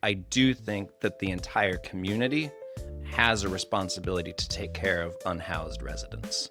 I do think that the entire community has a responsibility to take care of unhoused residents.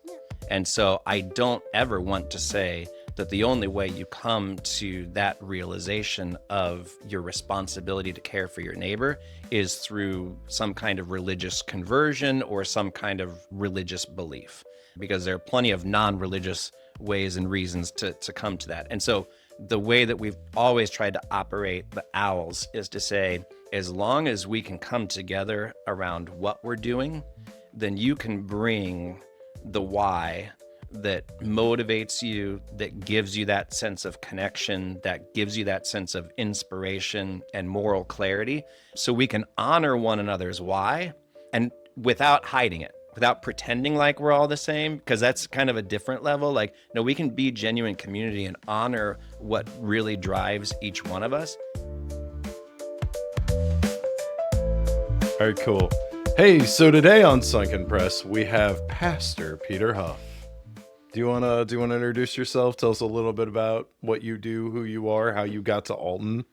And so I don't ever want to say that the only way you come to that realization of your responsibility to care for your neighbor is through some kind of religious conversion or some kind of religious belief, because there are plenty of non-religious ways and reasons to come to that. And so the way that we've always tried to operate the Owls is to say, as long as we can come together around what we're doing, then you can bring the why that motivates you, that gives you that sense of connection, that gives you that sense of inspiration and moral clarity, so we can honor one another's why, and without hiding it, without pretending like we're all the same, because that's kind of a different level. Like, no, we can be genuine community and honor what really drives each one of us. All right, cool. Hey, so today on Sunken Press, we have Pastor Peter Hough. Do you wanna introduce yourself? Tell us a little bit about what you do, who you are, how you got to Alton.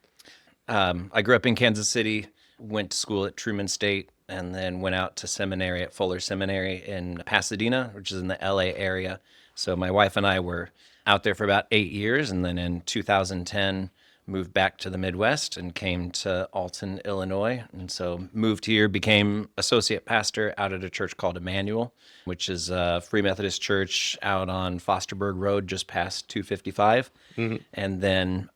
I grew up in Kansas City, went to school at Truman State, and then went out to seminary at Fuller Seminary in Pasadena, which is in the LA area. So my wife and I were out there for about 8 years, and then in 2010 moved back to the Midwest and came to Alton, Illinois. And so moved here, became associate pastor out at a church called Emmanuel, which is a Free Methodist church out on Fosterburg Road, just past 255. Mm-hmm. And then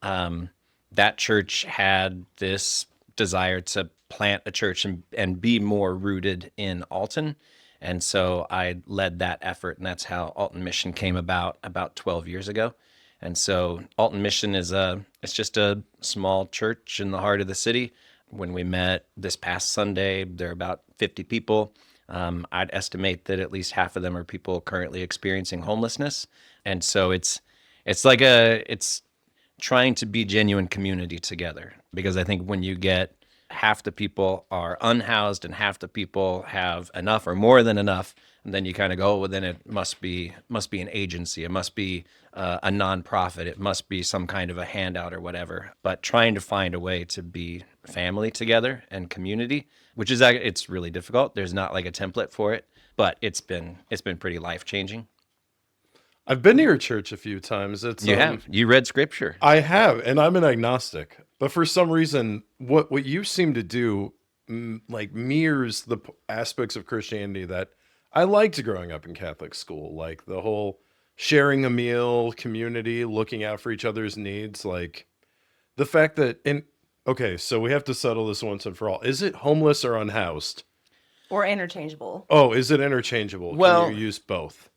that church had this desire to plant a church and be more rooted in Alton. And so I led that effort, and that's how Alton Mission came about 12 years ago. And so Alton Mission it's just a small church in the heart of the city. When we met this past Sunday, there are about 50 people. I'd estimate that at least half of them are people currently experiencing homelessness. And so it's trying to be genuine community together, because I think when you get half the people are unhoused and half the people have enough or more than enough, and then you kind of go, well, then it must be an agency, it must be a nonprofit, it must be some kind of a handout or whatever. But trying to find a way to be family together and community, which is, it's really difficult. There's not like a template for it, but it's been pretty life-changing. I've been to your church a few times. You read scripture. I have, and I'm an agnostic. But for some reason, what you seem to do like mirrors the aspects of Christianity that I liked growing up in Catholic school, like the whole sharing a meal, community, looking out for each other's needs, like the fact that okay, so we have to settle this once and for all. Is it homeless or unhoused? Or interchangeable? Oh, is it interchangeable? Well, can you use both?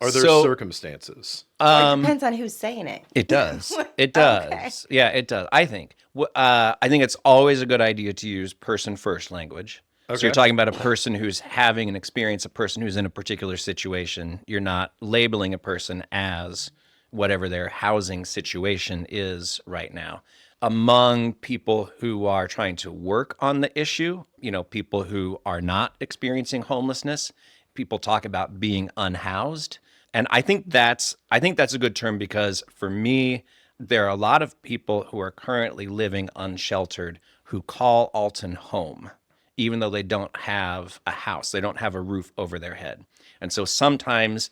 Are there circumstances? It depends on who's saying it. It does. It does. Okay. Yeah, it does. I think it's always a good idea to use person first language. Okay. So you're talking about a person who's having an experience, a person who's in a particular situation. You're not labeling a person as whatever their housing situation is right now. Among people who are trying to work on the issue, people who are not experiencing homelessness, people talk about being unhoused. And I think that's a good term, because for me, there are a lot of people who are currently living unsheltered who call Alton home, even though they don't have a house, they don't have a roof over their head. And so sometimes,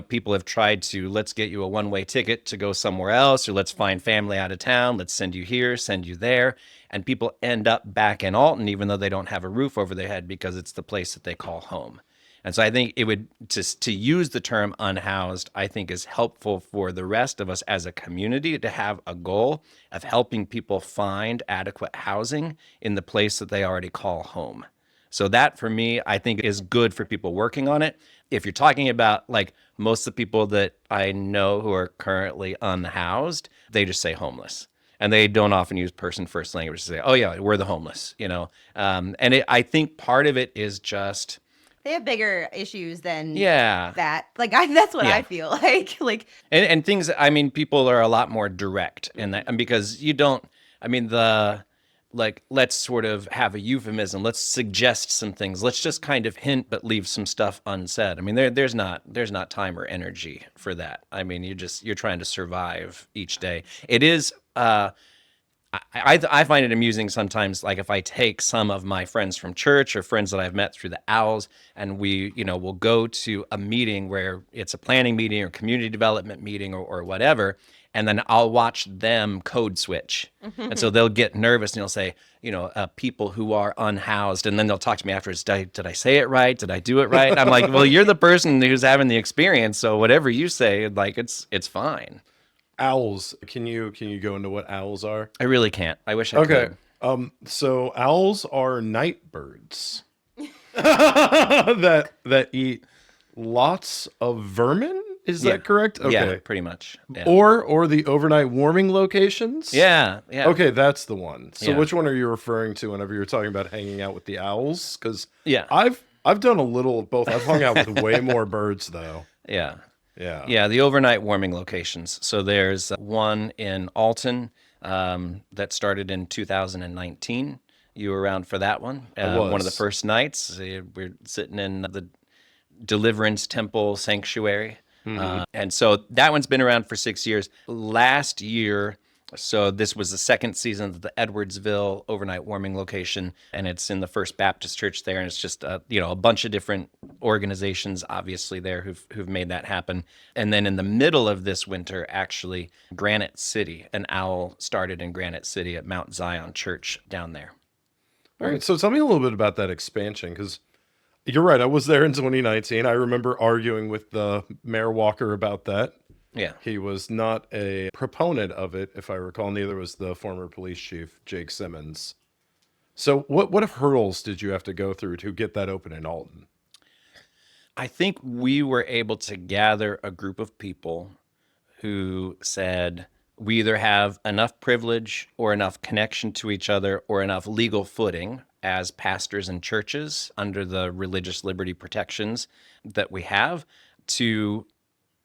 people have tried to, let's get you a one-way ticket to go somewhere else, or let's find family out of town, let's send you here, send you there. And people end up back in Alton, even though they don't have a roof over their head, because it's the place that they call home. And so I think it would, to use the term unhoused, I think is helpful for the rest of us as a community to have a goal of helping people find adequate housing in the place that they already call home. So that, for me, I think is good for people working on it. If you're talking about, like, most of the people that I know who are currently unhoused, they just say homeless. And they don't often use person first language to say, oh yeah, we're the homeless, I think part of it is just, they have bigger issues than that. Like, that's what I feel like. And things, people are a lot more direct in that, and because you don't, let's sort of have a euphemism. Let's suggest some things. Let's just kind of hint, but leave some stuff unsaid. There's not time or energy for that. You're trying to survive each day. It is, I find it amusing sometimes, like if I take some of my friends from church or friends that I've met through the Owls, and we'll go to a meeting where it's a planning meeting or community development meeting or whatever, and then I'll watch them code switch. And so they'll get nervous and they'll say, people who are unhoused, and then they'll talk to me afterwards, did I say it right? Did I do it right? And I'm like, well, you're the person who's having the experience, so whatever you say, like it's fine. Owls. Can you go into what owls are? I really can't. I wish I could. So owls are night birds that eat lots of vermin. Is that correct? Okay. Yeah, pretty much. Yeah. Or the overnight warming locations? Yeah. Okay, that's the one. So which one are you referring to whenever you're talking about hanging out with the owls? Because I've done a little of both. I've hung out with way more birds though. Yeah. The overnight warming locations. So there's one in Alton that started in 2019. You were around for that one. One of the first nights. We're sitting in the Deliverance Temple Sanctuary. And so that one's been around for 6 years. Last year, so this was the second season of the Edwardsville overnight warming location, and it's in the First Baptist Church there, and it's just a bunch of different organizations obviously there who've made that happen. And then in the middle of this winter, actually, Granite City, an owl started in Granite City at Mount Zion Church down there. All right, so tell me a little bit about that expansion, because you're right. I was there in 2019. I remember arguing with Mayor Walker about that. Yeah. He was not a proponent of it, if I recall. Neither was the former police chief, Jake Simmons. So what hurdles did you have to go through to get that open in Alton? I think we were able to gather a group of people who said, we either have enough privilege or enough connection to each other or enough legal footing as pastors and churches under the religious liberty protections that we have to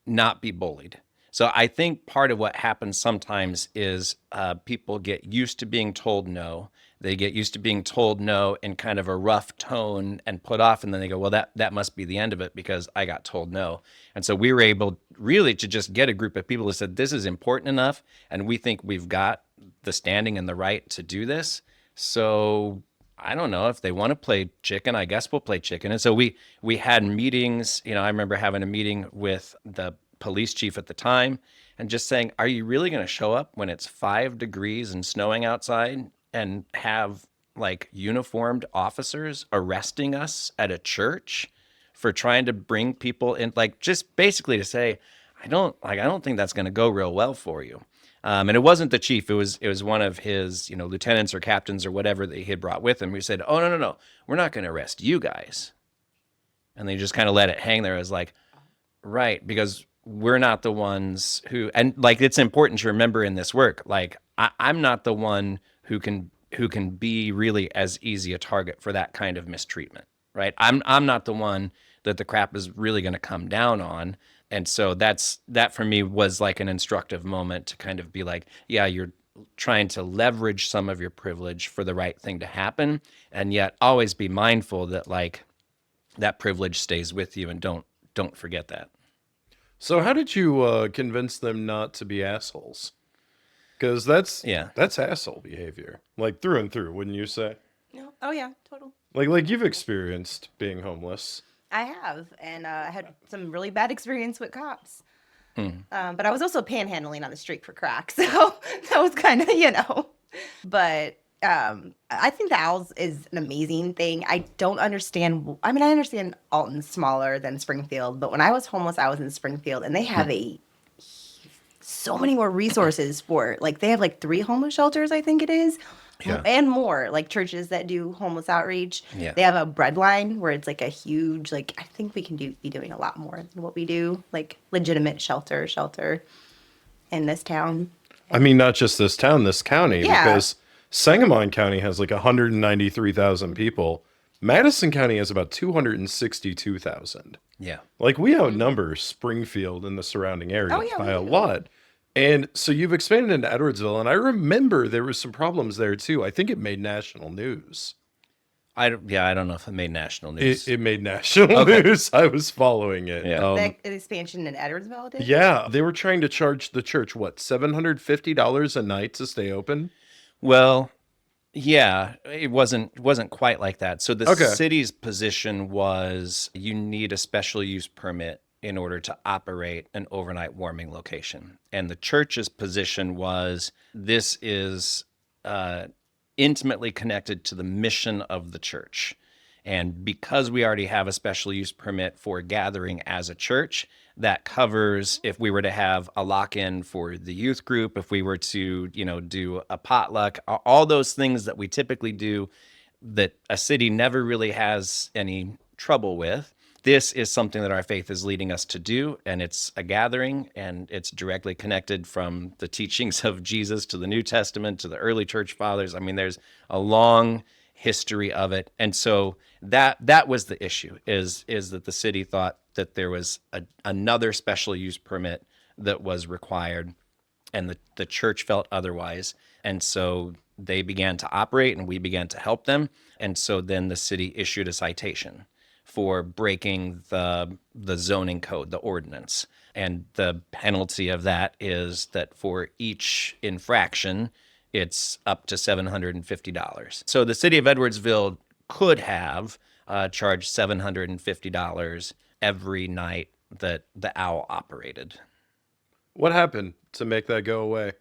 not be bullied. So I think part of what happens sometimes is people get used to being told no. They get used to being told no in kind of a rough tone and put off, and then they go, well, that must be the end of it because I got told no. And so we were able really to just get a group of people who said, this is important enough, and we think we've got the standing and the right to do this. So I don't know, if they want to play chicken, I guess we'll play chicken. And so we had meetings. I remember having a meeting with the police chief at the time and just saying, are you really going to show up when it's 5 degrees and snowing outside and have like uniformed officers arresting us at a church for trying to bring people in, like just basically to say, I don't think that's going to go real well for you. And it wasn't the chief. It was one of his, lieutenants or captains or whatever that he had brought with him. We said, oh, no, we're not going to arrest you guys. And they just kind of let it hang there as like, right, because we're not the ones who, and like, it's important to remember in this work, like I'm not the one who can be really as easy a target for that kind of mistreatment, right? I'm not the one that the crap is really going to come down on. And so that for me was like an instructive moment to kind of be like, yeah, you're trying to leverage some of your privilege for the right thing to happen, and yet always be mindful that like that privilege stays with you, and don't forget that. So how did you convince them not to be assholes? Because that's asshole behavior, like through and through, wouldn't you say? No. Oh yeah, total. Like you've experienced being homeless. I have, and I had some really bad experience with cops. But I was also panhandling on the street for crack, so that was kind of, But I think the Owls is an amazing thing. I don't understand. I mean, I understand Alton's smaller than Springfield, but when I was homeless, I was in Springfield, and they have so many more resources for, like, they have like 3 homeless shelters, I think it is. Yeah. And more, like churches that do homeless outreach. Yeah. They have a breadline where it's like a huge, like, I think we can be doing a lot more than what we do, like legitimate shelter in this town. I mean, not just this town, this county, because Sangamon County has like 193,000 people. Madison County has about 262,000. Yeah. Like we outnumber Springfield and the surrounding area by a lot. And so you've expanded into Edwardsville, and I remember there was some problems there too. I think it made national news. I don't know if it made national news. It made national news. I was following it. Yeah. The expansion in Edwardsville did? Yeah, they were trying to charge the church, what, $750 a night to stay open? Well, yeah, it wasn't quite like that. So the Okay. city's position was you need a special use permit in order to operate an overnight warming location. And the church's position was this is intimately connected to the mission of the church. And because we already have a special use permit for gathering as a church, that covers if we were to have a lock-in for the youth group, if we were to, do a potluck, all those things that we typically do that a city never really has any trouble with. This is something that our faith is leading us to do, and it's a gathering, and it's directly connected from the teachings of Jesus to the New Testament to the early church fathers. I mean, there's a long history of it, and so that was the issue. Is that the city thought that there was another special use permit that was required, and the church felt otherwise, and so they began to operate, and we began to help them, and so then the city issued a citation for breaking the zoning code, the ordinance. And the penalty of that is that for each infraction, it's up to $750. So the city of Edwardsville could have charged $750 every night that the owl operated. What happened to make that go away?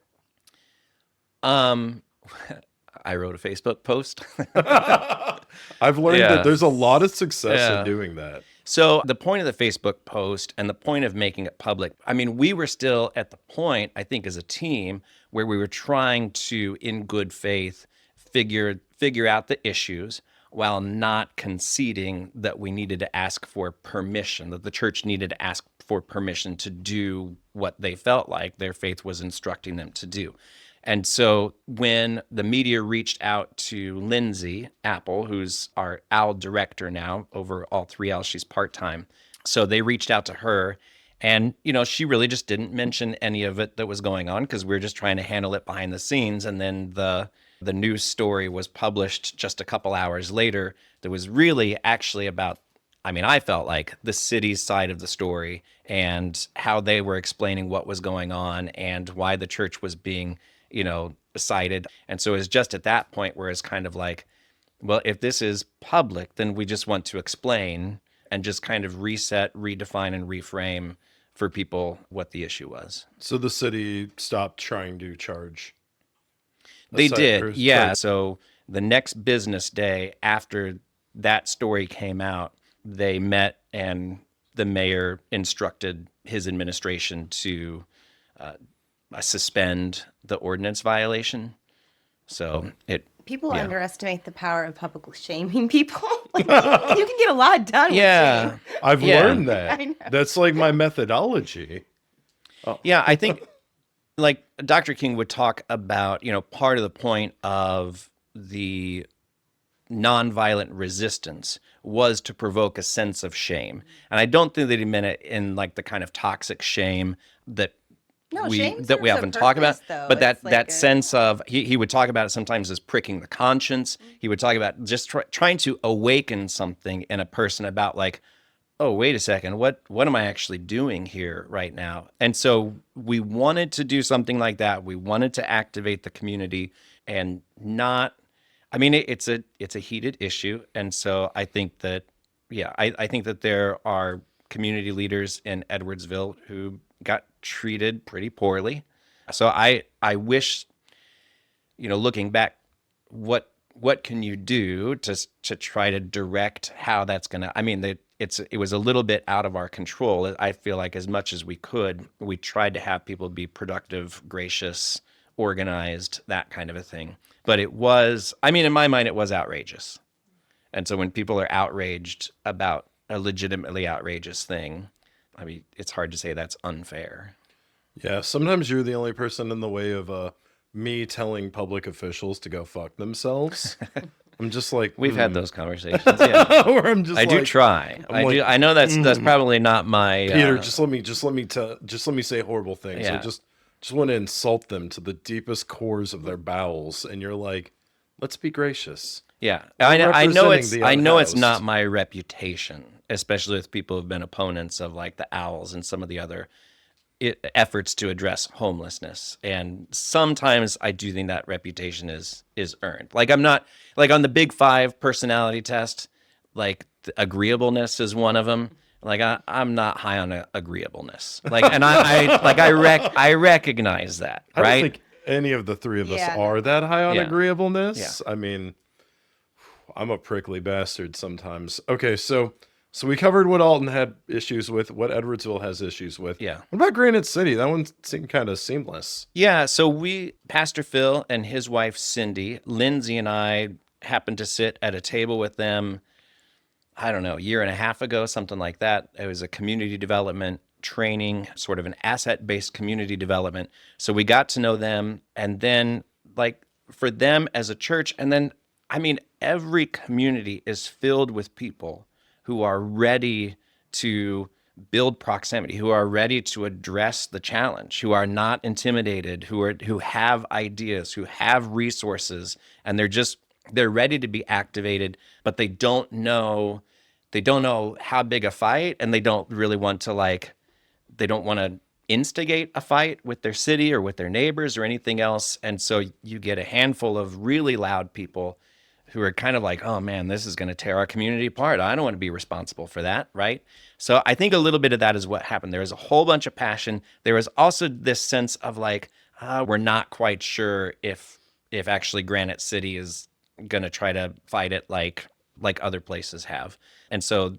I wrote a Facebook post. I've learned Yeah. that there's a lot of success Yeah. in doing that. So the point of the Facebook post and the point of making it public, I mean, we were still at the point, I think, as a team where we were trying to, in good faith, figure out the issues while not conceding that we needed to ask for permission, that the church needed to ask for permission to do what they felt like their faith was instructing them to do. And so when the media reached out to Lindsay Apple, who's our OWL director now over all 3L, she's part-time. So they reached out to her, and she really just didn't mention any of it that was going on because we were just trying to handle it behind the scenes. And then the news story was published just a couple hours later that was really actually about, I felt like the city's side of the story and how they were explaining what was going on and why the church was being cited. And so it's just at that point where it's kind of like, well, if this is public, then we just want to explain and just kind of reset, redefine, and reframe for people what the issue was. So the city stopped trying to charge. They did, yeah. So the next business day after that story came out, they met and the mayor instructed his administration to suspend the ordinance violation. So people underestimate the power of public shaming people. You can get a lot done with shame. I've learned that. I know. That's like my methodology. Yeah, I think like Dr. King would talk about, part of the point of the nonviolent resistance was to provoke a sense of shame. And I don't think that he meant it in like the kind of toxic shame that we often talk about, but that sense of he would talk about it sometimes as pricking the conscience. He would talk about just trying to awaken something in a person about like, oh, wait a second, what am I actually doing here right now? And so we wanted to do something like that. We wanted to activate the community and not. It's a heated issue, and so I think that I think that there are community leaders in Edwardsville who got treated pretty poorly. So I wish, looking back, what can you do to try to direct how that's gonna? It was a little bit out of our control. I feel like as much as we could, we tried to have people be productive, gracious, organized, that kind of a thing. But it was, in my mind, it was outrageous. And so when people are outraged about a legitimately outrageous thing, it's hard to say that's unfair. Yeah, sometimes you're the only person in the way of me telling public officials to go fuck themselves. I'm just like, we've had those conversations. Yeah. Where I'm just I do try. I know that's probably not my Peter. Just let me say horrible things. Yeah. I just want to insult them to the deepest cores of their bowels, and you're like, let's be gracious. Yeah, I know it's unhoused. not my reputation, especially with people who've been opponents of like the owls and some of the other efforts to address homelessness. And sometimes I do think that reputation is earned. Like I'm not like on the Big Five personality test, like agreeableness is one of them. Like I'm not high on agreeableness. Like, and I recognize that, I right? don't think any of the three of us Yeah, are that high on Yeah. agreeableness. Yeah. I mean, I'm a prickly bastard sometimes. Okay, so we covered what Alton had issues with, what Edwardsville has issues with. Yeah. What about Granite City? That one seemed kind of seamless. Yeah, so Pastor Phil and his wife Cindy, Lindsay and I happened to sit at a table with them, I don't know, a year and a half ago, something like that. It was a community development training, sort of an asset-based community development. So we got to know them, and then like for them as a church, and then I mean, every community is filled with people who are ready to build proximity, who are ready to address the challenge, who are not intimidated, who have ideas, who have resources, and they're ready to be activated, but they don't know how big a fight, and they don't really want to they don't want to instigate a fight with their city or with their neighbors or anything else. And so you get a handful of really loud people who are kind of like, oh man, this is going to tear our community apart. I don't want to be responsible for that, right? So I think a little bit of that is what happened. There was a whole bunch of passion. There was also this sense of like, we're not quite sure if actually Granite City is going to try to fight it like other places have. And so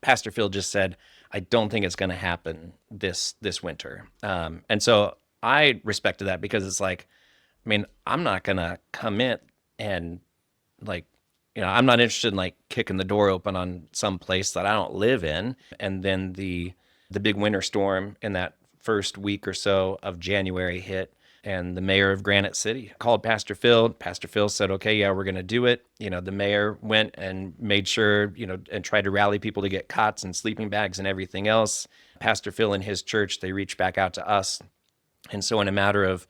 Pastor Phil just said, I don't think it's going to happen this winter. And so I respected that because it's like, I mean, I'm not going to commit and I'm not interested in like kicking the door open on some place that I don't live in. And then the big winter storm in that first week or so of January hit, and the mayor of Granite City called Pastor Phil. Pastor Phil said, okay, yeah, we're going to do it. The mayor went and made sure, and tried to rally people to get cots and sleeping bags and everything else. Pastor Phil and his church, they reached back out to us. And so in a matter of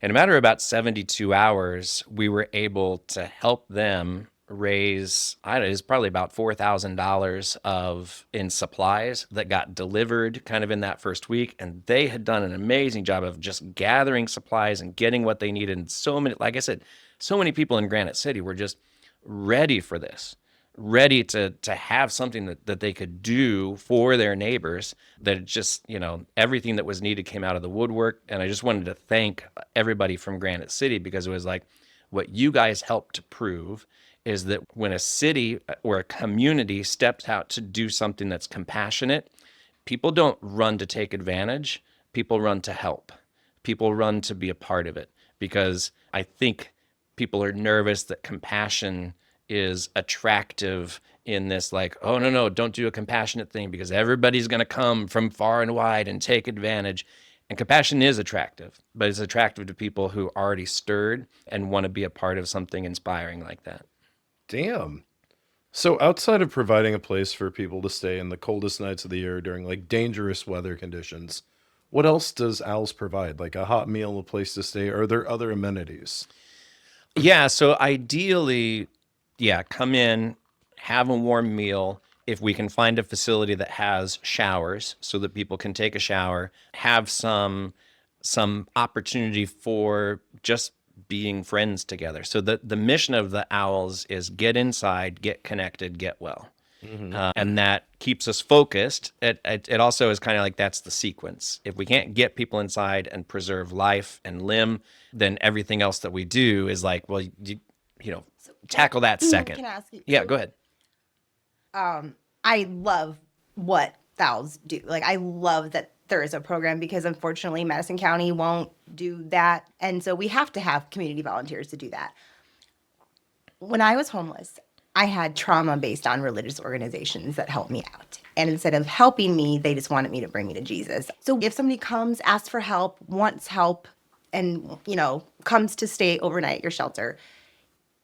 about 72 hours, we were able to help them raise, I don't know, it's probably about $4,000 in supplies that got delivered kind of in that first week. And they had done an amazing job of just gathering supplies and getting what they needed. And so many, like I said, so many people in Granite City were just ready for this, ready to have something that they could do for their neighbors, that it just, everything that was needed came out of the woodwork. And I just wanted to thank everybody from Granite City, because it was like, what you guys helped to prove is that when a city or a community steps out to do something that's compassionate, people don't run to take advantage. People run to help. People run to be a part of it, because I think people are nervous that compassion is attractive in this like, oh, no, don't do a compassionate thing because everybody's going to come from far and wide and take advantage. And compassion is attractive, but it's attractive to people who are already stirred and want to be a part of something inspiring like that. Damn. So outside of providing a place for people to stay in the coldest nights of the year during like dangerous weather conditions, what else does Al's provide? Like a hot meal, a place to stay? Are there other amenities? Yeah, so ideally, come in, have a warm meal. If we can find a facility that has showers so that people can take a shower, have some opportunity for just being friends together. So the mission of the Owls is get inside, get connected, get well. Mm-hmm. And that keeps us focused. It also is kind of like that's the sequence. If we can't get people inside and preserve life and limb, then everything else that we do is like, well, tackle that second. Can I ask you? Yeah, go ahead. I love what Owls do. Like, I love that there is a program, because unfortunately Madison County won't do that. And so we have to have community volunteers to do that. When I was homeless, I had trauma based on religious organizations that helped me out. And instead of helping me, they just wanted me to bring me to Jesus. So if somebody comes, asks for help, wants help, and, comes to stay overnight at your shelter,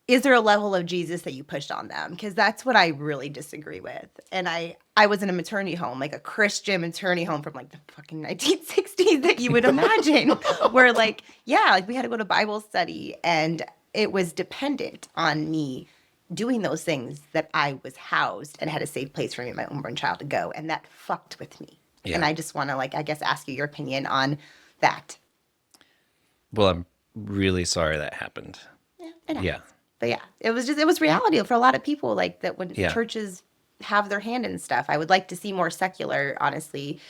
is there a level of Jesus that you pushed on them? Because that's what I really disagree with. And I was in a maternity home, like a Christian maternity home from like the fucking 1960s that you would imagine, where we had to go to Bible study, and it was dependent on me doing those things that I was housed and had a safe place for me and my unborn child to go. And that fucked with me. Yeah. And I just want to, like, I guess, ask you your opinion on that. Well, I'm really sorry that happened. Yeah, it happens. Yeah. But yeah, it was reality for a lot of people, like that when Yeah. churches have their hand in stuff. I would like to see more secular, honestly,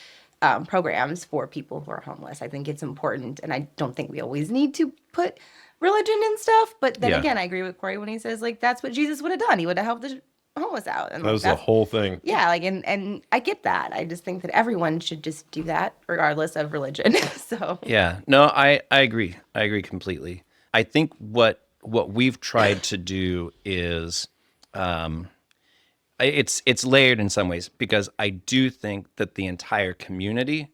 programs for people who are homeless. I think it's important, and I don't think we always need to put religion in stuff. But then Yeah. again, I agree with Corey when he says, like, that's what Jesus would have done. He would have helped the homeless out. And That like, was the that's, whole thing. yeah, like, and I get that. I just think that everyone should just do that regardless of religion. So Yeah. No, I agree. I agree completely. I think what we've tried to do is it's layered in some ways, because I do think that the entire community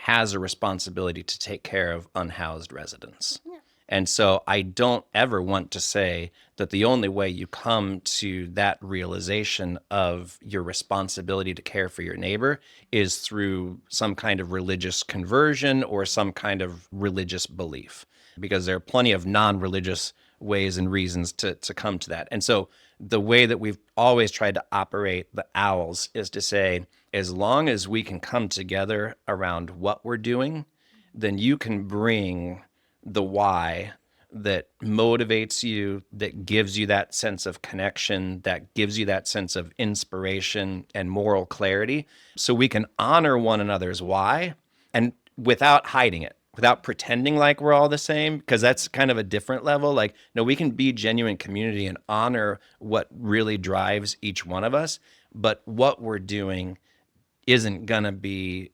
has a responsibility to take care of unhoused residents. Yeah. And so I don't ever want to say that the only way you come to that realization of your responsibility to care for your neighbor is through some kind of religious conversion or some kind of religious belief, because there are plenty of non-religious ways and reasons to come to that. And so the way that we've always tried to operate the Owls is to say, as long as we can come together around what we're doing, then you can bring the why that motivates you, that gives you that sense of connection, that gives you that sense of inspiration and moral clarity, so we can honor one another's why, and without hiding it, without pretending like we're all the same, because that's kind of a different level. Like, no, we can be genuine community and honor what really drives each one of us, but what we're doing isn't going to be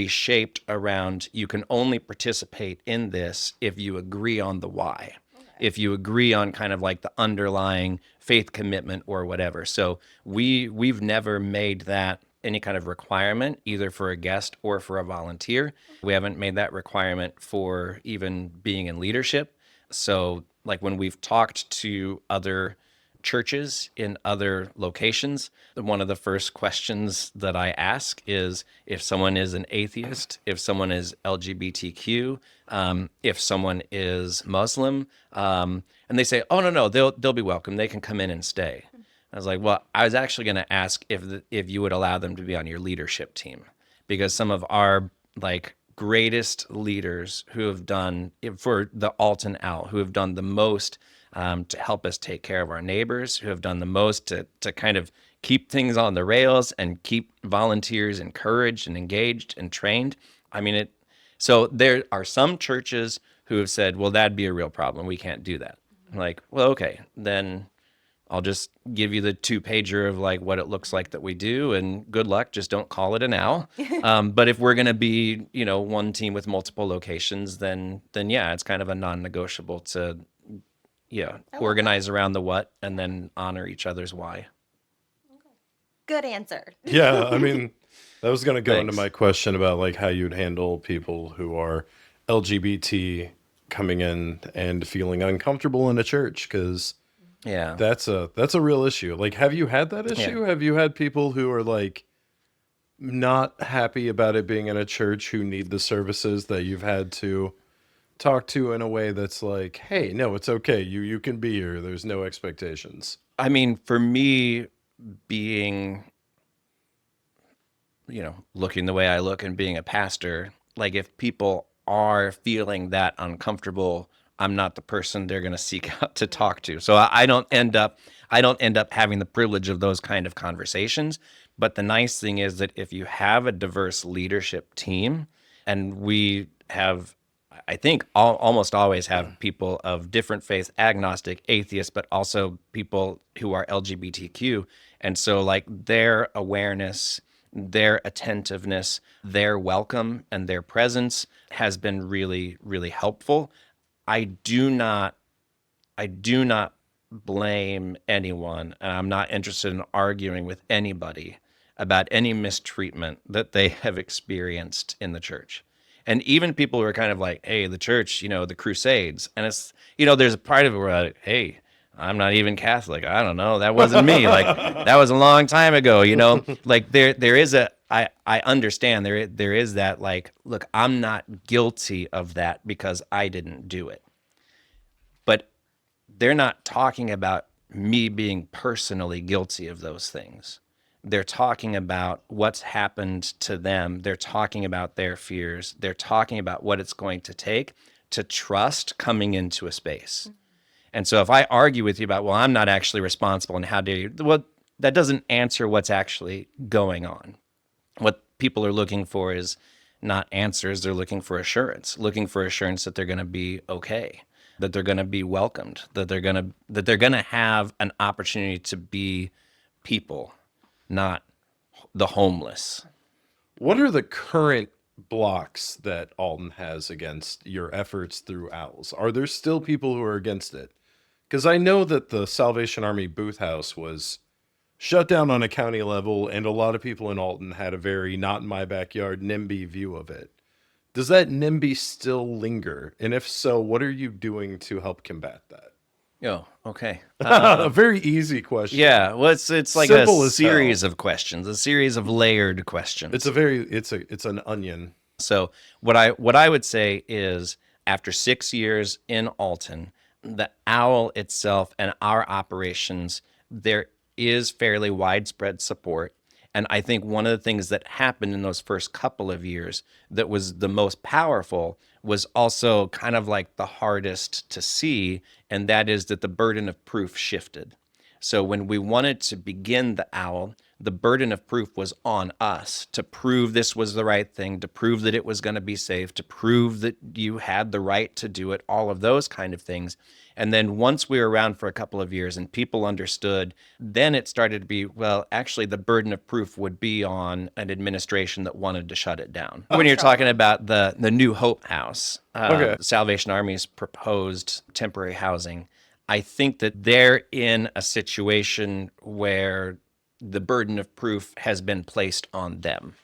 shaped around, you can only participate in this if you agree on the why. Okay. If you agree on kind of like the underlying faith commitment or whatever. So we've never made that any kind of requirement, either for a guest or for a volunteer. We haven't made that requirement for even being in leadership. So like when we've talked to other churches in other locations, one of the first questions that I ask is if someone is an atheist, if someone is LGBTQ, if someone is Muslim, and they say, "Oh no, they'll be welcome. They can come in and stay." I was like, "Well, I was actually going to ask if you would allow them to be on your leadership team, because some of our like greatest leaders who have done for the Alton Owl, who have done the most to help us take care of our neighbors, who have done the most to kind of keep things on the rails and keep volunteers encouraged and engaged and trained." I mean, so there are some churches who have said, "Well, that'd be a real problem. We can't do that." I'm like, well, okay, then I'll just give you the 2-pager of like what it looks like that we do, and good luck. Just don't call it an owl. But if we're going to be, one team with multiple locations, then yeah, it's kind of a non-negotiable to organize around the what and then honor each other's why. good answer. Yeah, I mean, that was going to go Thanks. into my question about like how you'd handle people who are LGBT coming in and feeling uncomfortable in a church, because Yeah. that's a real issue. Like, have you had that issue? Yeah. Have you had people who are like not happy about it being in a church, who need the services, that you've had to talk to in a way that's like, "Hey, no, it's okay. You can be here. There's no expectations." I mean, for me, being, looking the way I look and being a pastor, like if people are feeling that uncomfortable, I'm not the person they're going to seek out to talk to. So I don't end up having the privilege of those kind of conversations. But the nice thing is that if you have a diverse leadership team, and we have, I think almost always have people of different faiths, agnostic, atheist, but also people who are LGBTQ. And so like their awareness, their attentiveness, their welcome, and their presence has been really, really helpful. I do not blame anyone, and I'm not interested in arguing with anybody about any mistreatment that they have experienced in the church. And even people who are kind of like, "Hey, the church, the Crusades," and it's, there's a part of it where like, "Hey, I'm not even Catholic. I don't know. That wasn't me. Like that was a long time ago." Like there is I understand there is that like, look, I'm not guilty of that because I didn't do it. But they're not talking about me being personally guilty of those things. they're talking about what's happened to them. They're talking about their fears. They're talking about what it's going to take to trust coming into a space. And so if I argue with you about, well, I'm not actually responsible and how dare you, well, that doesn't answer what's actually going on. What people are looking for is not answers. They're looking for assurance that they're going to be okay, that they're going to be welcomed, that they're going to have an opportunity to be people, not the homeless. What are the current blocks that Alton has against your efforts through OWLS? Are there still people who are against it? Because I know that the Salvation Army booth house was shut down on a county level, and a lot of people in Alton had a very not in my backyard NIMBY view of it. Does that NIMBY still linger? And if so, what are you doing to help combat that? Oh, okay. A very easy question. Yeah, well, it's like Simple a as hell. series of questions, a series of layered questions. It's an onion. So what I would say is, after 6 years in Alton, the OWL itself and our operations, there is fairly widespread support. And I think one of the things that happened in those first couple of years that was the most powerful was also kind of like the hardest to see, and that is that the burden of proof shifted. So when we wanted to begin the OWL, the burden of proof was on us to prove this was the right thing, to prove that it was going to be safe, to prove that you had the right to do it, all of those kind of things. And then once we were around for a couple of years and people understood, then it started to be, well, actually the burden of proof would be on an administration that wanted to shut it down. When you're talking about the New Hope House, Salvation Army's proposed temporary housing, I think that they're in a situation where the burden of proof has been placed on them.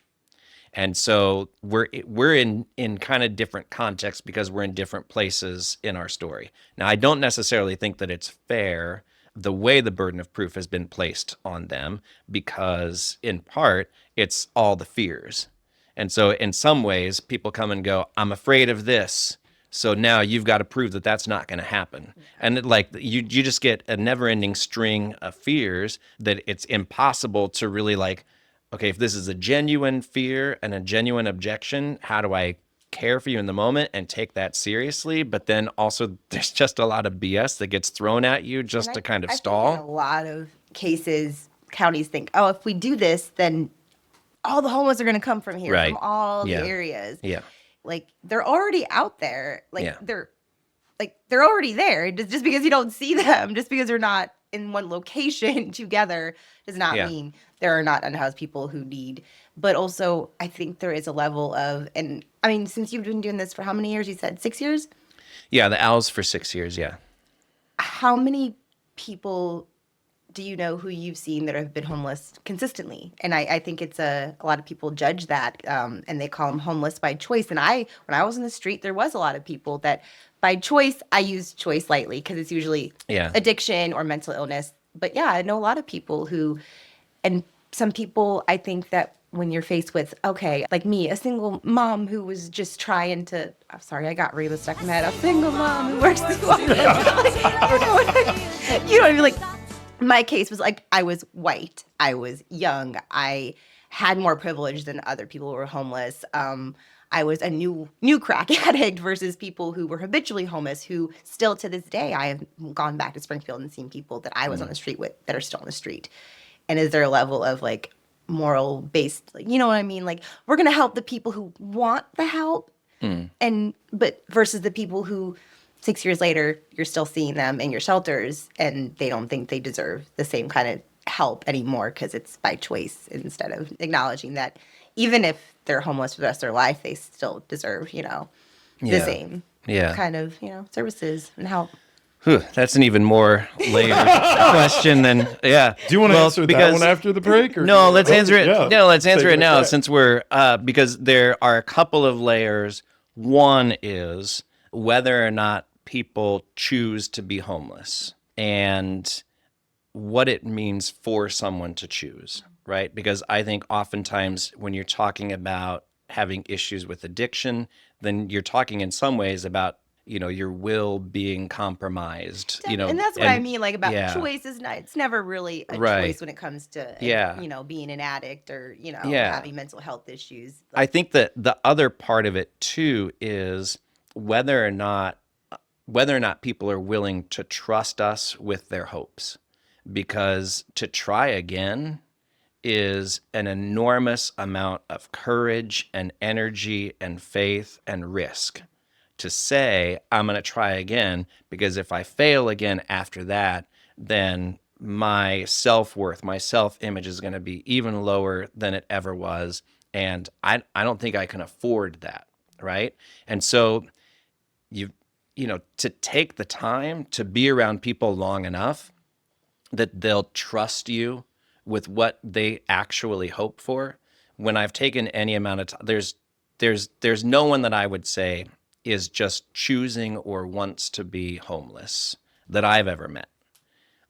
And so we're in kind of different contexts because we're in different places in our story. Now, I don't necessarily think that it's fair the way the burden of proof has been placed on them, because in part, it's all the fears. And so in some ways, people come and go, I'm afraid of this. So now you've got to prove that that's not going to happen. And you just get a never-ending string of fears that it's impossible to really okay, if this is a genuine fear and a genuine objection, how do I care for you in the moment and take that seriously? But then also there's just a lot of BS that gets thrown at you just to kind of stall. In a lot of cases, counties think, oh, if we do this, then all the homeless are going to come from here, from all the areas. Yeah. Like, they're already out there. They're already there. Just because you don't see them, just because they're not in one location together, does not mean there are not unhoused people who need. But also, I think there is a level of, and I mean, since you've been doing this for how many years? You said 6 years? Yeah, the OWL's for 6 years, yeah. How many people do you know who you've seen that have been homeless consistently? And I think it's a lot of people judge that, and they call them homeless by choice. And when I was in the street, there was a lot of people that by choice, I use choice lightly because it's usually addiction or mental illness. But yeah, I know a lot of people who, and some people, I think that when you're faced with, okay, like me, a single mom who was just trying to, I'm sorry, I got Reba stuck in my head, a single mom who works this long. You know what I mean? Like, my case was like, I was white, I was young, I had more privilege than other people who were homeless. I was a new crack addict versus people who were habitually homeless, who still to this day, I have gone back to Springfield and seen people that I was on the street with that are still on the street. And is there a level of like moral based, like, you know what I mean? Like, we're going to help the people who want the help, but versus the people who 6 years later, you're still seeing them in your shelters and they don't think they deserve the same kind of help anymore because it's by choice, instead of acknowledging that even if they're homeless for the rest of their life, they still deserve, the same kind of, services and help. That's an even more layered question than, Do you want to answer that one after the break? Or no, let's answer it. Yeah. No, let's answer it now since we're, because there are a couple of layers. One is whether or not people choose to be homeless and what it means for someone to choose, right? Because I think oftentimes when you're talking about having issues with addiction, then you're talking in some ways about your will being compromised, And that's what I mean, like about yeah, choice is not, it's never really a right. choice when it comes to, Yeah. being an addict or, Yeah. having mental health issues. I think that the other part of it too is whether or not people are willing to trust us with their hopes, because to try again is an enormous amount of courage and energy and faith and risk. To say, I'm going to try again, because if I fail again after that, then my self-worth, my self-image is going to be even lower than it ever was. And I don't think I can afford that, right? And so to take the time to be around people long enough that they'll trust you with what they actually hope for. When I've taken any amount of time, there's no one that I would say is just choosing or wants to be homeless that I've ever met.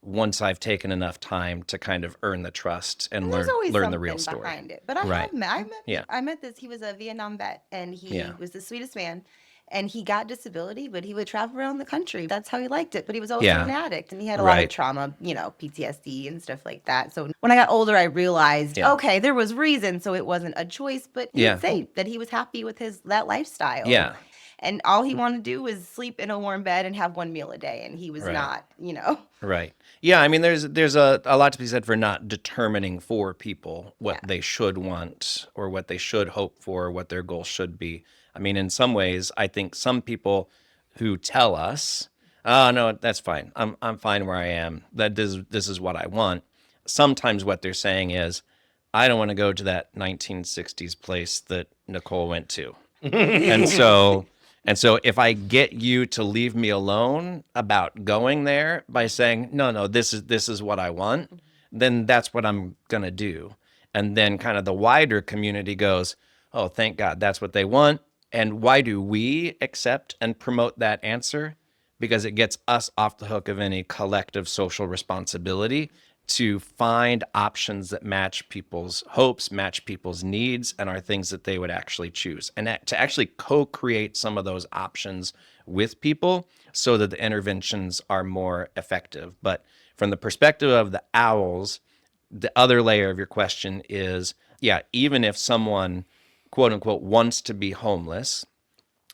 Once I've taken enough time to kind of earn the trust and learn the real story behind it. But I Right. have met, Yeah. I met this. He was a Vietnam vet, and he Yeah. was the sweetest man. And he got disability, but he would travel around the country. That's how he liked it. But he was also Yeah. an addict, and he had a lot of Right. trauma, PTSD and stuff like that. So when I got older, I realized, Yeah. okay, there was reason, so it wasn't a choice. But he Yeah. would say that he was happy with that lifestyle. Yeah. And all he wanted to do was sleep in a warm bed and have one meal a day, and he was Right. not. Right. Yeah. I mean, there's a lot to be said for not determining for people what they should want or what they should hope for, or what their goal should be. I mean, in some ways, I think some people who tell us, "Oh no, that's fine. I'm fine where I am. This is what I want." Sometimes what they're saying is, "I don't want to go to that 1960s place that Nicole went to," and so. And so if I get you to leave me alone about going there by saying, no, this is what I want, then that's what I'm going to do. And then kind of the wider community goes, oh, thank God, that's what they want. And why do we accept and promote that answer? Because it gets us off the hook of any collective social responsibility to find options that match people's hopes, match people's needs, and are things that they would actually choose. And to actually co-create some of those options with people so that the interventions are more effective. But from the perspective of the owls, the other layer of your question is, even if someone, quote unquote, wants to be homeless,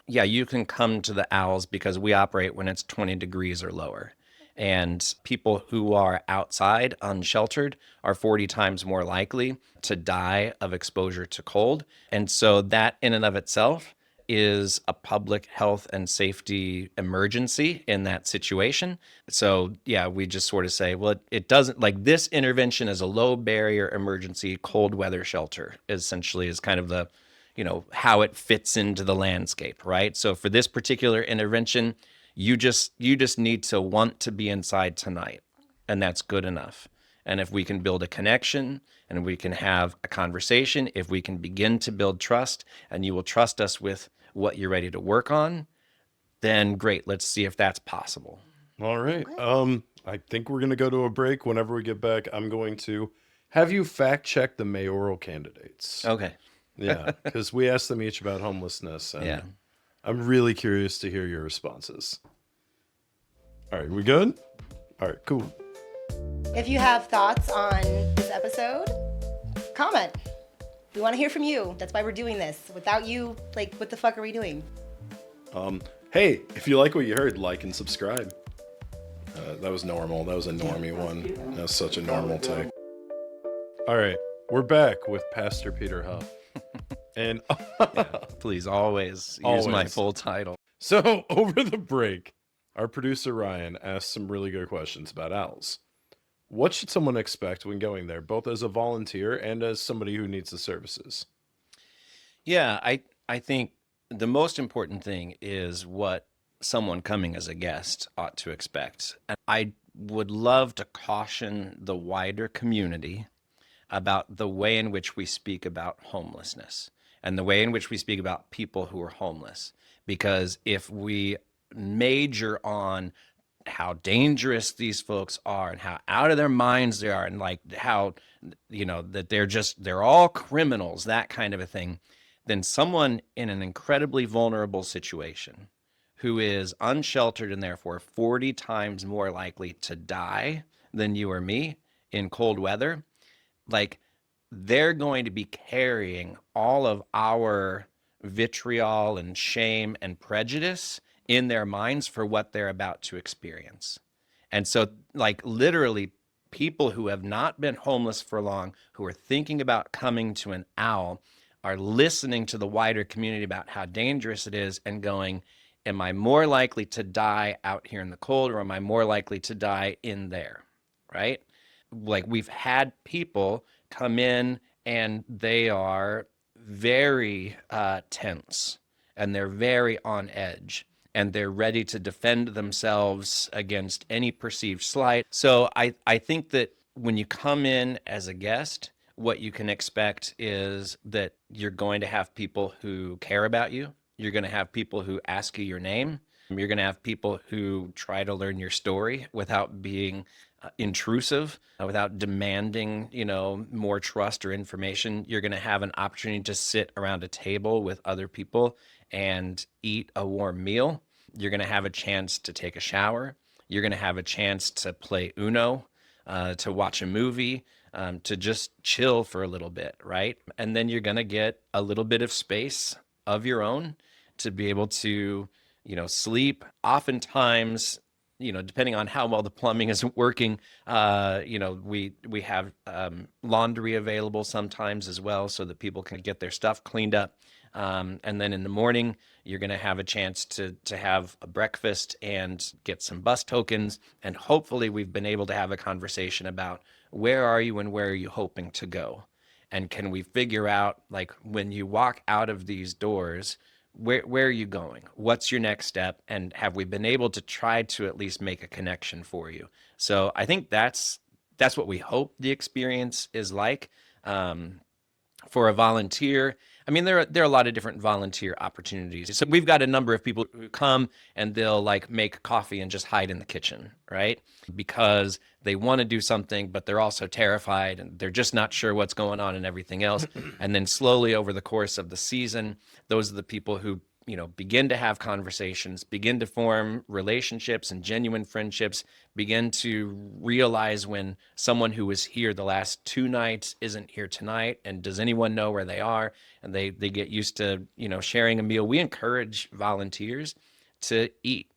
you can come to the owls because we operate when it's 20 degrees or lower. And people who are outside, unsheltered, are 40 times more likely to die of exposure to cold. And so that in and of itself is a public health and safety emergency in that situation. So we just sort of say, well, it doesn't, like, this intervention is a low barrier emergency cold weather shelter, essentially is kind of the, how it fits into the landscape, right? So for this particular intervention, you just need to want to be inside tonight, and that's good enough. And if we can build a connection and we can have a conversation, if we can begin to build trust, and you will trust us with what you're ready to work on, then great. Let's see if that's possible. All right. I think we're going to go to a break. Whenever we get back, I'm going to have you fact check the mayoral candidates. Okay. Yeah, because we asked them each about homelessness. And Yeah. I'm really curious to hear your responses. All right, we good? All right, cool. If you have thoughts on this episode, comment. We want to hear from you. That's why we're doing this. Without you, what the fuck are we doing? Hey, if you like what you heard, like and subscribe. That was normal. That was a normie one. That was such a normal take. All right, we're back with Pastor Peter Hough. And Please always use my full title. So over the break, our producer Ryan asked some really good questions about owls. What should someone expect when going there, both as a volunteer and as somebody who needs the services? Yeah, I think the most important thing is what someone coming as a guest ought to expect. And I would love to caution the wider community about the way in which we speak about homelessness and the way in which we speak about people who are homeless. Because if we major on how dangerous these folks are and how out of their minds they are and how, that they're all criminals, that kind of a thing, then someone in an incredibly vulnerable situation who is unsheltered and therefore 40 times more likely to die than you or me in cold weather, like they're going to be carrying all of our vitriol and shame and prejudice in their minds for what they're about to experience. And so, like, literally, people who have not been homeless for long, who are thinking about coming to an owl, are listening to the wider community about how dangerous it is and going, am I more likely to die out here in the cold, or am I more likely to die in there? Right? Like, we've had people come in and they are very tense, and they're very on edge, and they're ready to defend themselves against any perceived slight. So I think that when you come in as a guest, what you can expect is that you're going to have people who care about you. You're going to have people who ask you your name. You're going to have people who try to learn your story without being intrusive, without demanding, more trust or information. You're going to have an opportunity to sit around a table with other people and eat a warm meal. You're going to have a chance to take a shower. You're going to have a chance to play Uno, to watch a movie, to just chill for a little bit, right? And then you're going to get a little bit of space of your own to be able to, sleep. Oftentimes, depending on how well the plumbing is working, we have laundry available sometimes as well, so that people can get their stuff cleaned up. And then in the morning, you're going to have a chance to have a breakfast and get some bus tokens. And hopefully we've been able to have a conversation about where are you and where are you hoping to go? And can we figure out, like, when you walk out of these doors, where are you going? What's your next step? And have we been able to try to at least make a connection for you? So I think that's what we hope the experience is like. For a volunteer, I mean, there are a lot of different volunteer opportunities. So we've got a number of people who come and they'll like make coffee and just hide in the kitchen, right? Because they want to do something, but they're also terrified and they're just not sure what's going on and everything else. And then slowly over the course of the season, those are the people who, begin to have conversations, begin to form relationships and genuine friendships, begin to realize when someone who was here the last 2 nights isn't here tonight, and does anyone know where they are? And they get used to, sharing a meal. We encourage volunteers to eat,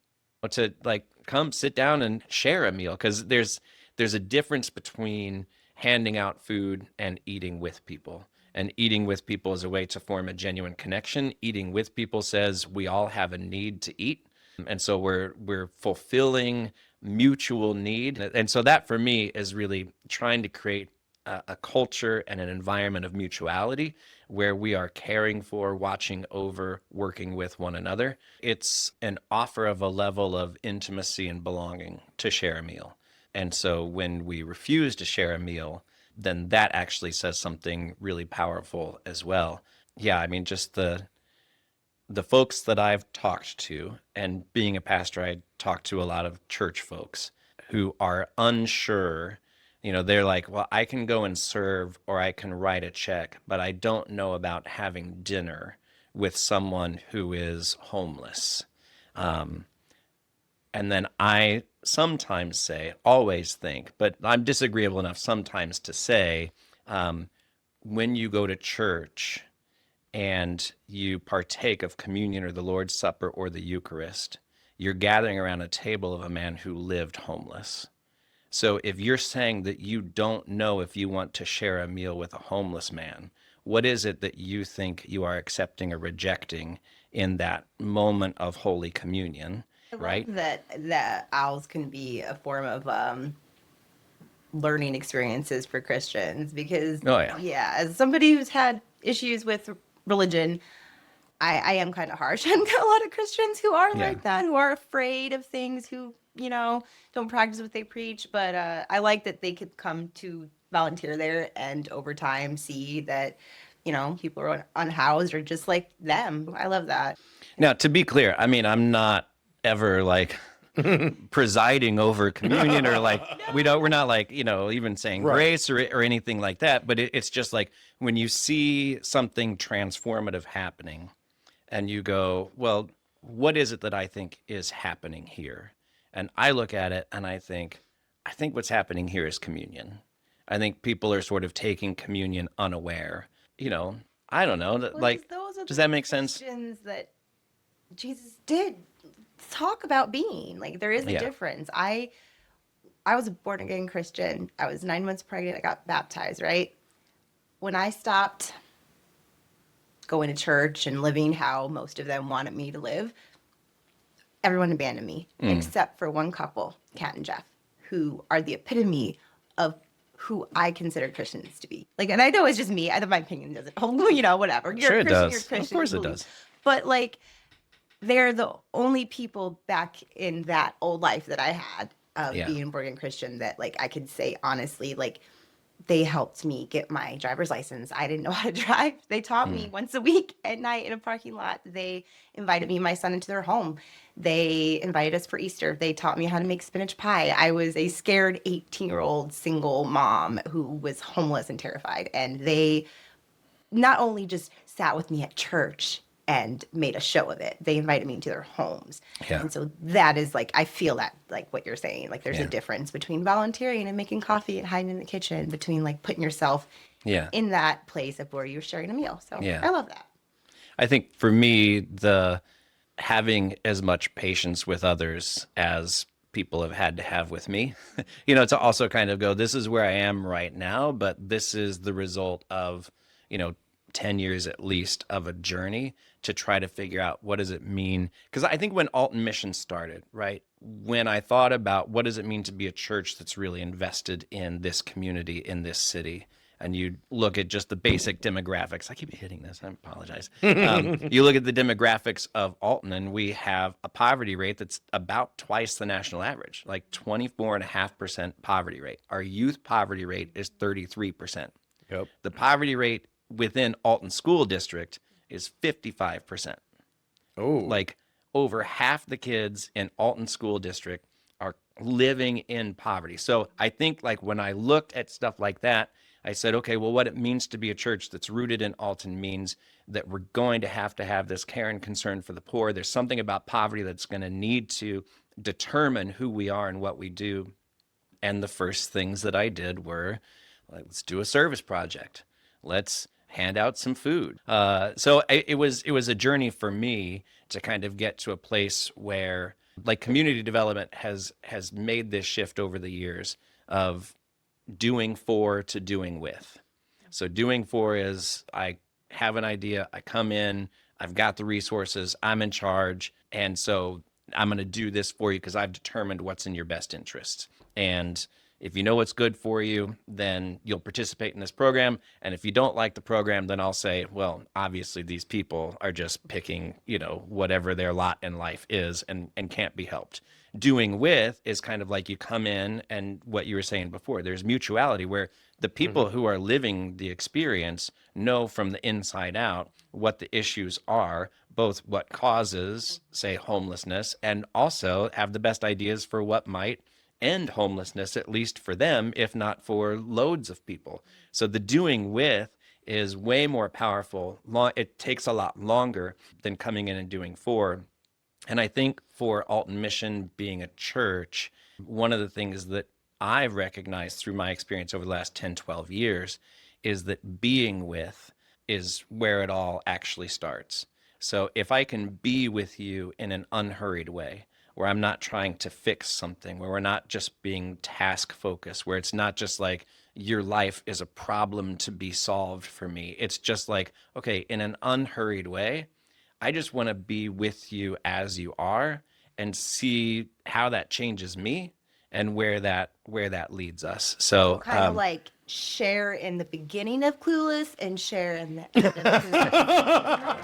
to like come sit down and share a meal, because there's a difference between handing out food and eating with people. And eating with people is a way to form a genuine connection. Eating with people says we all have a need to eat. And so we're fulfilling mutual need. And so that for me is really trying to create a culture and an environment of mutuality where we are caring for, watching over, working with one another. It's an offer of a level of intimacy and belonging to share a meal. And so when we refuse to share a meal, then that actually says something really powerful as well. Yeah, I mean, just the folks that I've talked to, and being a pastor, I talk to a lot of church folks who are unsure. They're like, well, I can go and serve or I can write a check, but I don't know about having dinner with someone who is homeless. And then I sometimes say, always think, but I'm disagreeable enough sometimes to say, when you go to church and you partake of communion or the Lord's Supper or the Eucharist, you're gathering around a table of a man who lived homeless. So if you're saying that you don't know if you want to share a meal with a homeless man, what is it that you think you are accepting or rejecting in that moment of Holy Communion? Right. That owls can be a form of learning experiences for Christians, because as somebody who's had issues with religion, I am kind of harsh on a lot of Christians who are like that, who are afraid of things, who don't practice what they preach. But I like that they could come to volunteer there and over time see that people are unhoused or just like them. I love that. Now, to be clear, I mean, I'm not ever like presiding over communion or like we're not like even saying grace or anything like that, but it's just like when you see something transformative happening and you go, well, what is it that I think is happening here? And I look at it and I think what's happening here is communion. I think people are sort of taking communion unaware. I don't know. Like, does that make sense? Christians that Jesus did talk about being. Like, there is a difference. I was a born again Christian. I was 9 months pregnant. I got baptized, right? When I stopped going to church and living how most of them wanted me to live, everyone abandoned me, except for one couple, Kat and Jeff, who are the epitome of who I consider Christians to be. Like, and I know it's just me. My opinion doesn't hold, whatever. You're Sure a it Christian, does. you're a Christian. Of course it believe. does. But, like, they're the only people back in that old life that I had of being born again Christian that, like, I could say honestly, like, they helped me get my driver's license. I didn't know how to drive. They taught me once a week at night in a parking lot. They invited me and my son into their home. They invited us for Easter. They taught me how to make spinach pie. I was a scared 18-year-old single mom who was homeless and terrified. And they not only just sat with me at church and made a show of it, they invited me into their homes. Yeah. And so that is, like, I feel that, like, what you're saying, like, there's a difference between volunteering and making coffee and hiding in the kitchen, between, like, putting yourself in that place of where you're sharing a meal. So I love that. I think for me, the having as much patience with others as people have had to have with me, to also kind of go, this is where I am right now, but this is the result of, 10 years at least of a journey to try to figure out what does it mean. Because I think when Alton Mission started, right, when I thought about what does it mean to be a church that's really invested in this community, in this city, and you look at just the basic demographics. I keep hitting this. I apologize. You look at the demographics of Alton, and we have a poverty rate that's about twice the national average, like 24.5% poverty rate. Our youth poverty rate is 33%. Yep. The poverty rate within Alton School District is 55%. Oh. Like, over half the kids in Alton School District are living in poverty. So I think, like, when I looked at stuff like that, I said, okay, well, what it means to be a church that's rooted in Alton means that we're going to have this care and concern for the poor. There's something about poverty that's going to need to determine who we are and what we do. And the first things that I did were, like, let's do a service project. Let's hand out some food. So it was a journey for me to kind of get to a place where, like, community development has made this shift over the years of doing for to doing with. So doing for is, I have an idea, I come in, I've got the resources, I'm in charge, and so I'm going to do this for you because I've determined what's in your best interest. And if you know what's good for you, then you'll participate in this program. And if you don't like the program, then I'll say, well, obviously these people are just picking, whatever their lot in life is and can't be helped. Doing with is kind of like you come in, and what you were saying before, there's mutuality where the people who are living the experience know from the inside out what the issues are, both what causes, say, homelessness, and also have the best ideas for what might end homelessness, at least for them, if not for loads of people. So the doing with is way more powerful. It takes a lot longer than coming in and doing for. And I think for Alton Mission being a church, one of the things that I've recognized through my experience over the last 10, 12 years is that being with is where it all actually starts. So if I can be with you in an unhurried way, where I'm not trying to fix something, where we're not just being task focused, where it's not just like your life is a problem to be solved for me. It's just like, okay, in an unhurried way, I just want to be with you as you are and see how that changes me and where that leads us. So kind of like share in the beginning of Clueless and share in the end of Clueless.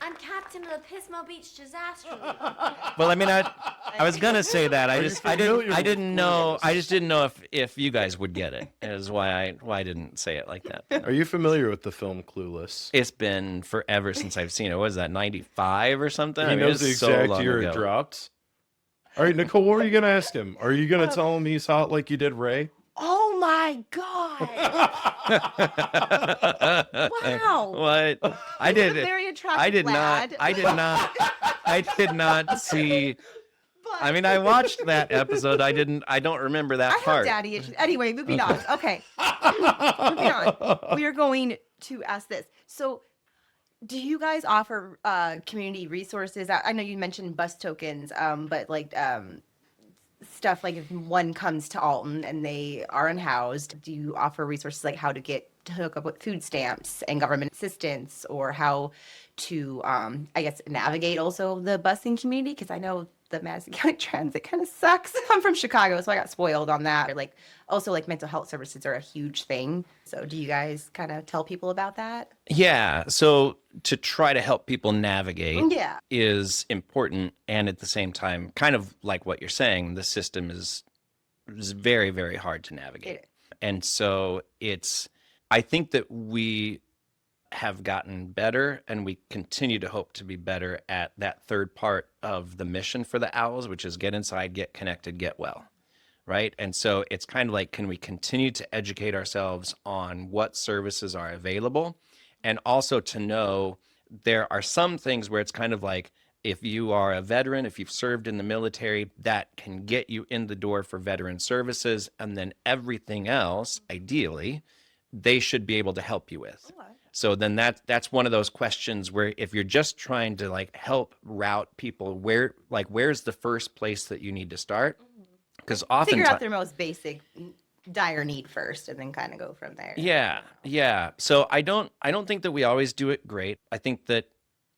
I'm captain of the Pismo Beach disaster. Well, I mean, I was gonna say that. I just didn't know if you guys would get it. Is why I didn't say it like that. Are you familiar with the film Clueless? It's been forever since I've seen it. What was that, 95 or something? He knows the exact year it dropped. All right, Nicole, what are you gonna ask him? Are you gonna tell him he's hot like you did Ray? Oh my God. Wow. What? I He's a did. very attractive I did lad. not. I did not. I did not see. But I mean, I watched that episode. I don't remember that I have part. daddy issues. Anyway, moving on. Okay. Moving on. We are going to ask this. So, do you guys offer community resources? I know you mentioned bus tokens, but like stuff like if one comes to Alton and they are unhoused, do you offer resources like how to get to hook up with food stamps and government assistance, or how to, I guess, navigate also the busing community? Because I know the Madison County Transit kind of sucks. I'm from Chicago, so I got spoiled on that. Like, also, like mental health services are a huge thing. So, do you guys kind of tell people about that? Yeah. So to try to help people navigate Yeah. is important, and at the same time, kind of like what you're saying, the system is very, very hard to navigate. It- And so I think that we have gotten better, and we continue to hope to be better at that third part of the mission for the Owls, which is get inside, get connected, get well. Right. And so it's kind of like, can we continue to educate ourselves on what services are available? And also to know there are some things where it's kind of like, if you are a veteran, if you've served in the military, that can get you in the door for veteran services. And then everything else, ideally, they should be able to help you with. Okay. So then that's one of those questions where if you're just trying to like help route people, where's the first place that you need to start? Because often Figure out their most basic dire need first and then kind of go from there. Yeah. So I don't think that we always do it great. I think that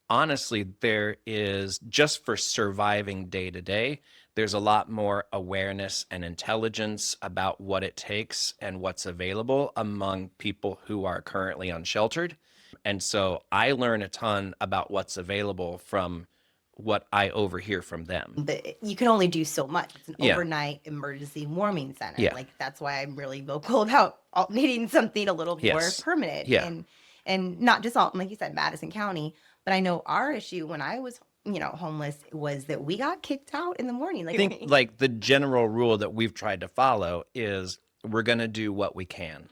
honestly, there is, just for surviving day to day, there's a lot more awareness and intelligence about what it takes and what's available among people who are currently unsheltered. And so I learn a ton about what's available from what I overhear from them. But you can only do so much. It's an Yeah. overnight emergency warming center. Yeah. Like, that's why I'm really vocal about needing something a little more Yes. permanent. Yeah. And not just Alton, like you said, Madison County. But I know our issue when I was, homeless was that we got kicked out in the morning. Like, I think like the general rule that we've tried to follow is we're going to do what we can.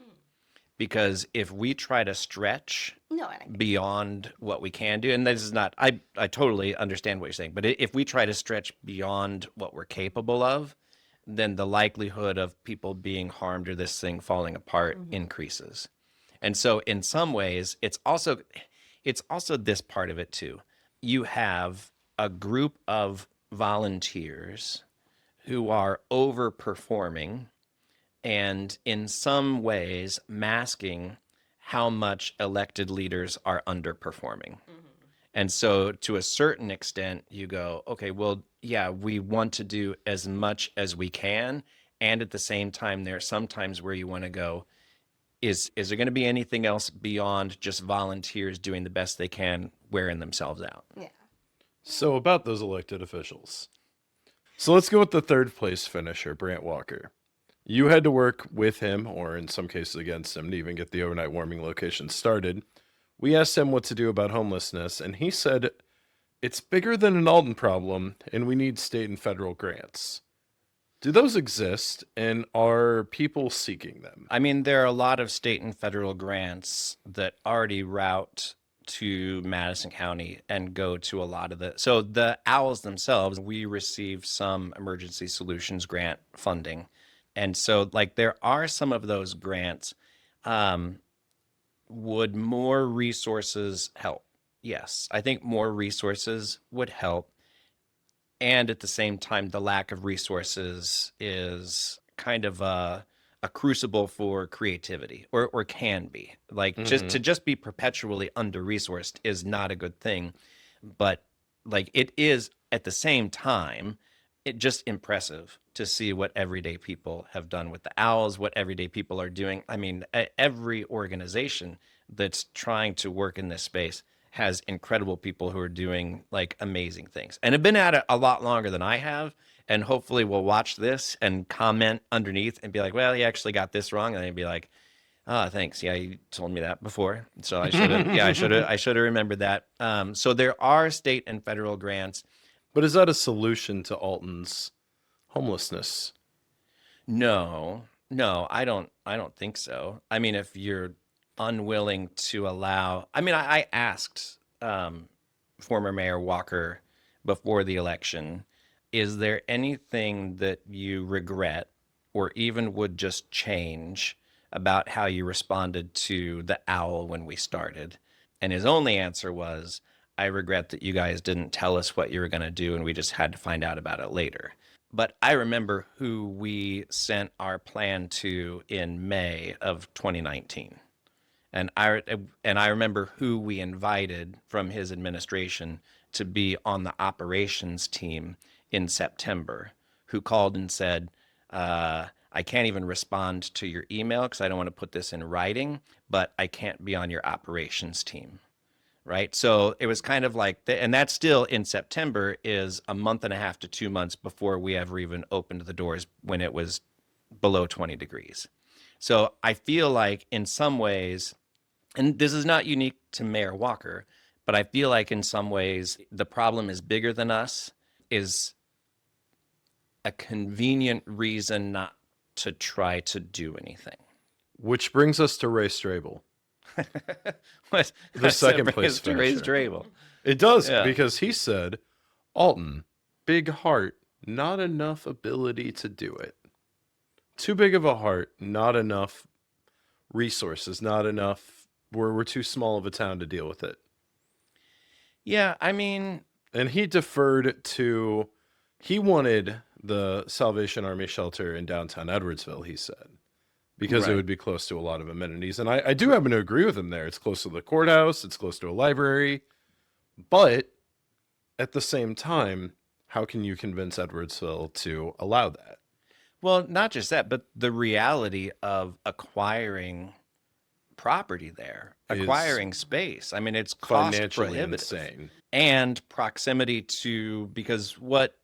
Because if we try to stretch no, and I get beyond what we can do, and this is not, I totally understand what you're saying, but if we try to stretch beyond what we're capable of, then the likelihood of people being harmed or this thing falling apart increases. And so in some ways, it's also this part of it too. You have a group of volunteers who are overperforming and in some ways masking how much elected leaders are underperforming. And so to a certain extent, you go, okay, well, yeah, we want to do as much as we can. And at the same time, there are some times where you want to go, is there going to be anything else beyond just volunteers doing the best they can, wearing themselves out? yeah. So about those elected officials. So let's go with the third place finisher, Brant Walker. You had to work with him, or in some cases against him, to even get the overnight warming location started. We asked him what to do about homelessness, and he said, it's bigger than an Alton problem, and we need state and federal grants. Do those exist, and are people seeking them? I mean, there are a lot of state and federal grants that already route to Madison County and go to a lot of so the Owls themselves, we receive some emergency solutions grant funding. And so like there are some of those grants. Would more resources help? Yes, I think more resources would help. And at the same time, the lack of resources is kind of a crucible for creativity, or can be. Like just be perpetually under-resourced is not a good thing. But like it is at the same time, it just impressive to see what everyday people have done with the Owls, what everyday people are doing. I mean, every organization that's trying to work in this space has incredible people who are doing like amazing things and have been at it a lot longer than I have. And hopefully will watch this and comment underneath and be like, well, you actually got this wrong. And they'd be like, oh, thanks. Yeah, you told me that before. So I should have, I should have remembered that. So there are state and federal grants. But is that a solution to Alton's homelessness? No, No, I don't think so. I mean, if you're unwilling to allow, I mean, I asked former Mayor Walker before the election, is there anything that you regret or even would just change about how you responded to the owl when we started? And his only answer was, I regret that you guys didn't tell us what you were going to do and we just had to find out about it later. But I remember who we sent our plan to in May of 2019. And I remember who we invited from his administration to be on the operations team in September, who called and said, I can't even respond to your email because I don't want to put this in writing, but I can't be on your operations team. Right. So it was kind of like, and that's still in September is a month and a half to 2 months before we ever even opened the doors when it was below 20 degrees. So I feel like in some ways, and this is not unique to Mayor Walker, but I feel like in some ways the problem is bigger than us, is a convenient reason not to try to do anything. Which brings us to Ray Strabel. What? The second place to Ray finisher. Strabel. It does, Yeah. because he said, Alton, big heart, not enough ability to do it. Too big of a heart, not enough resources, not enough, we're too small of a town to deal with it. Yeah, I mean, And he deferred to, he wanted the Salvation Army shelter in downtown Edwardsville, he said, because it Right. would be close to a lot of amenities. And I do happen to agree with him there. It's close to the courthouse, it's close to a library. But at the same time, how can you convince Edwardsville to allow that? well, not just that, but the reality of acquiring property there, Is acquiring space. I mean, it's cost Financially prohibitive. insane. And proximity to, because what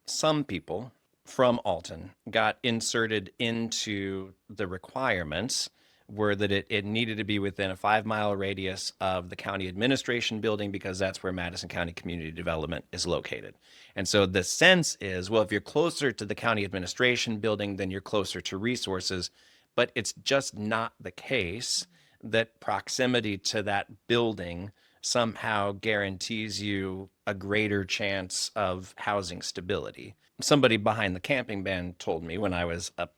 some people from Alton got inserted into the requirements were that it needed to be within a 5-mile radius of the county administration building because that's where Madison County Community Development is located. And so the sense is, well, if you're closer to the county administration building, then you're closer to resources. But it's just not the case that proximity to that building somehow guarantees you a greater chance of housing stability. Somebody behind the camping ban told me when I was up,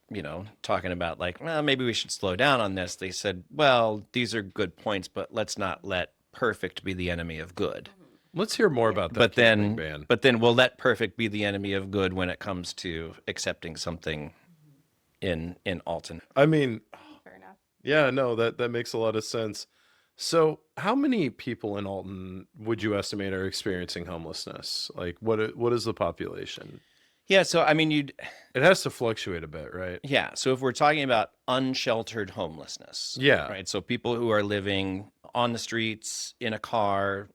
talking about like, well, maybe we should slow down on this. They said, well, these are good points, but let's not let perfect be the enemy of good. Let's hear more about that. But then we'll let perfect be the enemy of good when it comes to accepting something in Alton. I mean, Fair enough. yeah, no, that makes a lot of sense. So how many people in Alton would you estimate are experiencing homelessness? Like what is the population? Yeah, so I mean, It has to fluctuate a bit, right? Yeah. So if we're talking about unsheltered homelessness, Yeah. right? So people who are living on the streets, in a car,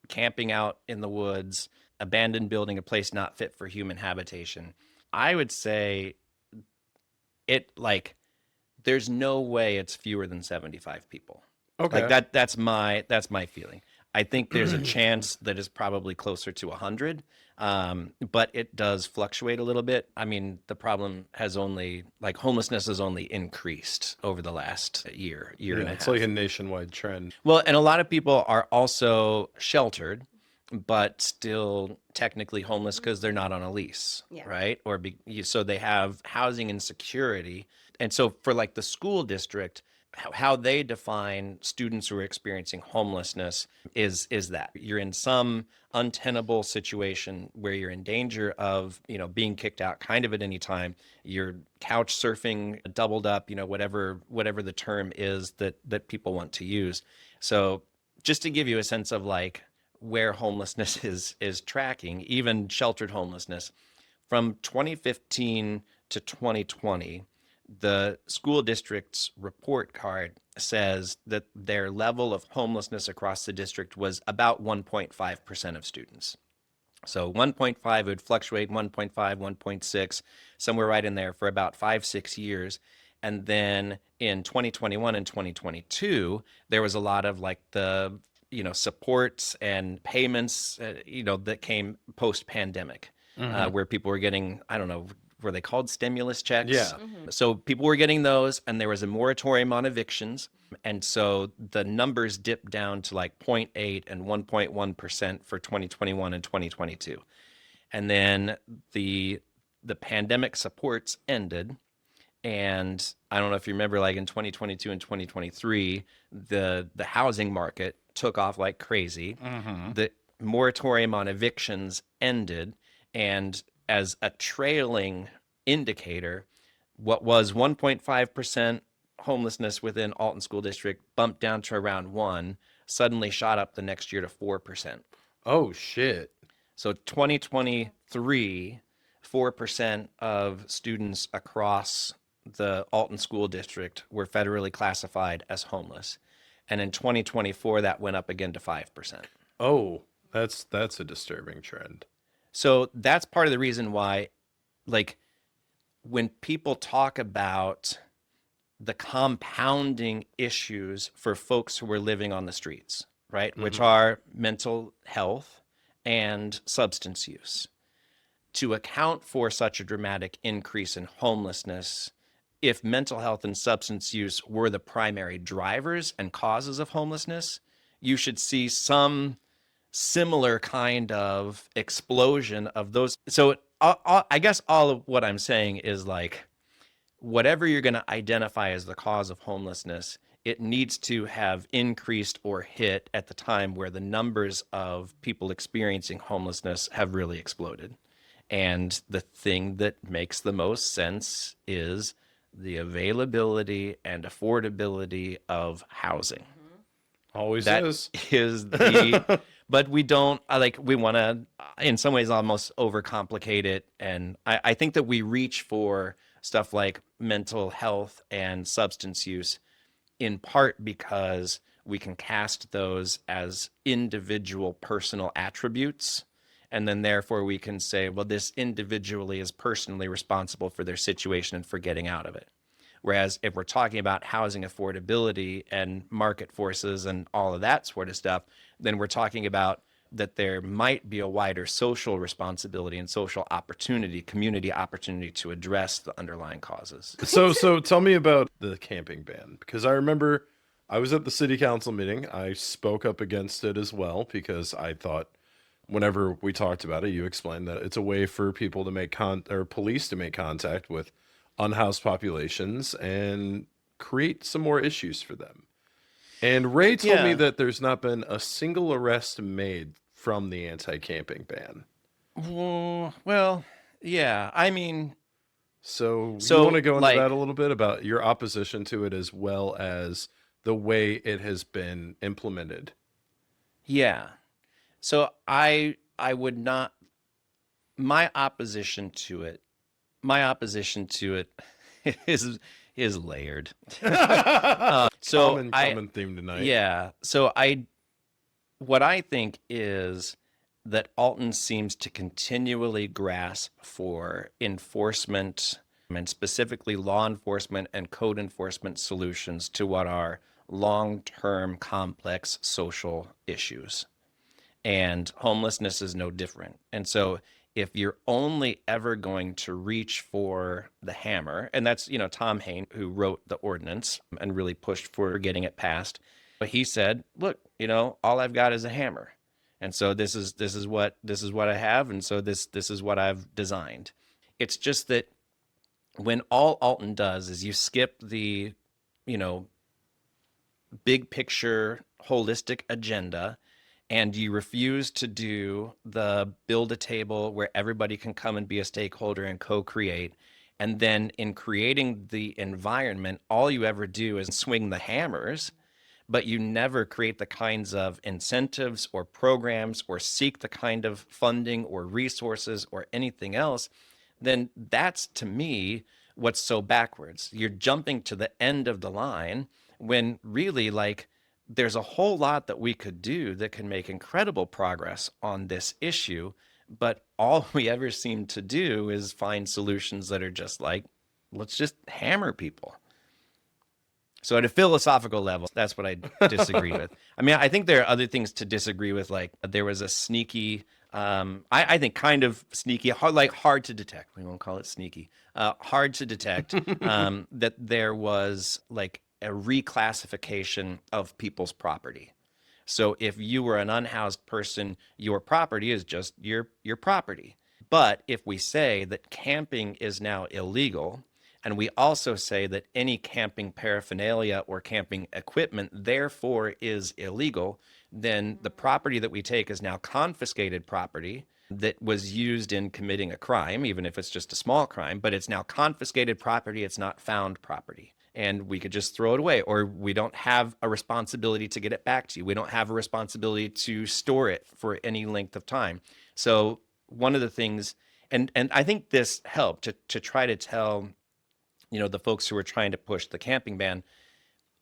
camping out in the woods, abandoned building, a place not fit for human habitation. I would say there's no way it's fewer than 75 people. Okay. Like that's my feeling. I think there's a chance that it's probably closer to 100, but it does fluctuate a little bit. I mean, the problem has homelessness has only increased over the last year and a half. It's like a nationwide trend. Well, and a lot of people are also sheltered, but still technically homeless because they're not on a lease, Yeah. right? So they have housing insecurity. And so for like the school district, how they define students who are experiencing homelessness is that you're in some untenable situation where you're in danger of, being kicked out kind of at any time. You're couch surfing, doubled up, whatever the term is that people want to use. So just to give you a sense of like where homelessness is tracking, even sheltered homelessness, from 2015 to 2020, the school district's report card says that their level of homelessness across the district was about 1.5% of students. So 1.5 would fluctuate, 1.5, 1.6, somewhere right in there for about 5-6 years. And then in 2021 and 2022, there was a lot of like the, supports and payments, that came post-pandemic, where people were getting, I don't know, were they called stimulus checks? Yeah. So people were getting those, and there was a moratorium on evictions. And so the numbers dipped down to like 0.8 and 1.1% for 2021 and 2022. And then the pandemic supports ended. And I don't know if you remember, like in 2022 and 2023, the housing market took off like crazy. The moratorium on evictions ended. And as a trailing indicator, what was 1.5% homelessness within Alton School District bumped down to around 1, suddenly shot up the next year to 4%. Oh, shit. So 2023, 4% of students across the Alton School District were federally classified as homeless. And in 2024, that went up again to 5%. Oh, that's a disturbing trend. So that's part of the reason why, like, when people talk about the compounding issues for folks who are living on the streets, right, which are mental health and substance use, to account for such a dramatic increase in homelessness, if mental health and substance use were the primary drivers and causes of homelessness, you should see some similar kind of explosion of those. So I guess all of what I'm saying is, like, whatever you're going to identify as the cause of homelessness, it needs to have increased or hit at the time where the numbers of people experiencing homelessness have really exploded. And the thing that makes the most sense is the availability and affordability of housing. Always That is. is the, but we don't, we want to, in some ways, almost overcomplicate it. And I think that we reach for stuff like mental health and substance use in part because we can cast those as individual personal attributes. And then therefore we can say, well, this individually is personally responsible for their situation and for getting out of it. Whereas if we're talking about housing affordability and market forces and all of that sort of stuff, then we're talking about that there might be a wider social responsibility and social opportunity, community opportunity to address the underlying causes. So tell me about the camping ban, because I remember I was at the city council meeting. I spoke up against it as well because I thought whenever we talked about it, you explained that it's a way for people to make police to make contact with unhoused populations and create some more issues for them. And Ray told me that there's not been a single arrest made from the anti-camping ban. Well, yeah. I mean, so you want to go into that a little bit about your opposition to it as well as the way it has been implemented? Yeah. So I would not, my opposition to it is layered. So common theme tonight. Yeah. So what I think is that Alton seems to continually grasp for enforcement and specifically law enforcement and code enforcement solutions to what are long-term complex social issues. And homelessness is no different. And so if you're only ever going to reach for the hammer, and that's, Tom Hain, who wrote the ordinance and really pushed for getting it passed, but he said, look, all I've got is a hammer. And so this is what I have, and so this is what I've designed. It's just that when all Alton does is you skip the, big picture holistic agenda, and you refuse to do the build a table where everybody can come and be a stakeholder and co-create. And then in creating the environment, all you ever do is swing the hammers, but you never create the kinds of incentives or programs or seek the kind of funding or resources or anything else, then that's, to me, what's so backwards. You're jumping to the end of the line when really, there's a whole lot that we could do that can make incredible progress on this issue, but all we ever seem to do is find solutions that are just let's just hammer people. So at a philosophical level, that's what I disagree with. I mean, I think there are other things to disagree with, like there was a sneaky I think kind of sneaky, hard to detect. We won't call it sneaky. Hard to detect that there was like a reclassification of people's property. So if you were an unhoused person, your property is just your property. But if we say that camping is now illegal, and we also say that any camping paraphernalia or camping equipment therefore is illegal, then the property that we take is now confiscated property that was used in committing a crime, even if it's just a small crime, but it's now confiscated property, it's not found property. And we could just throw it away, or we don't have a responsibility to get it back to you. We don't have a responsibility to store it for any length of time. So one of the things, and I think this helped to try to tell, the folks who are trying to push the camping ban,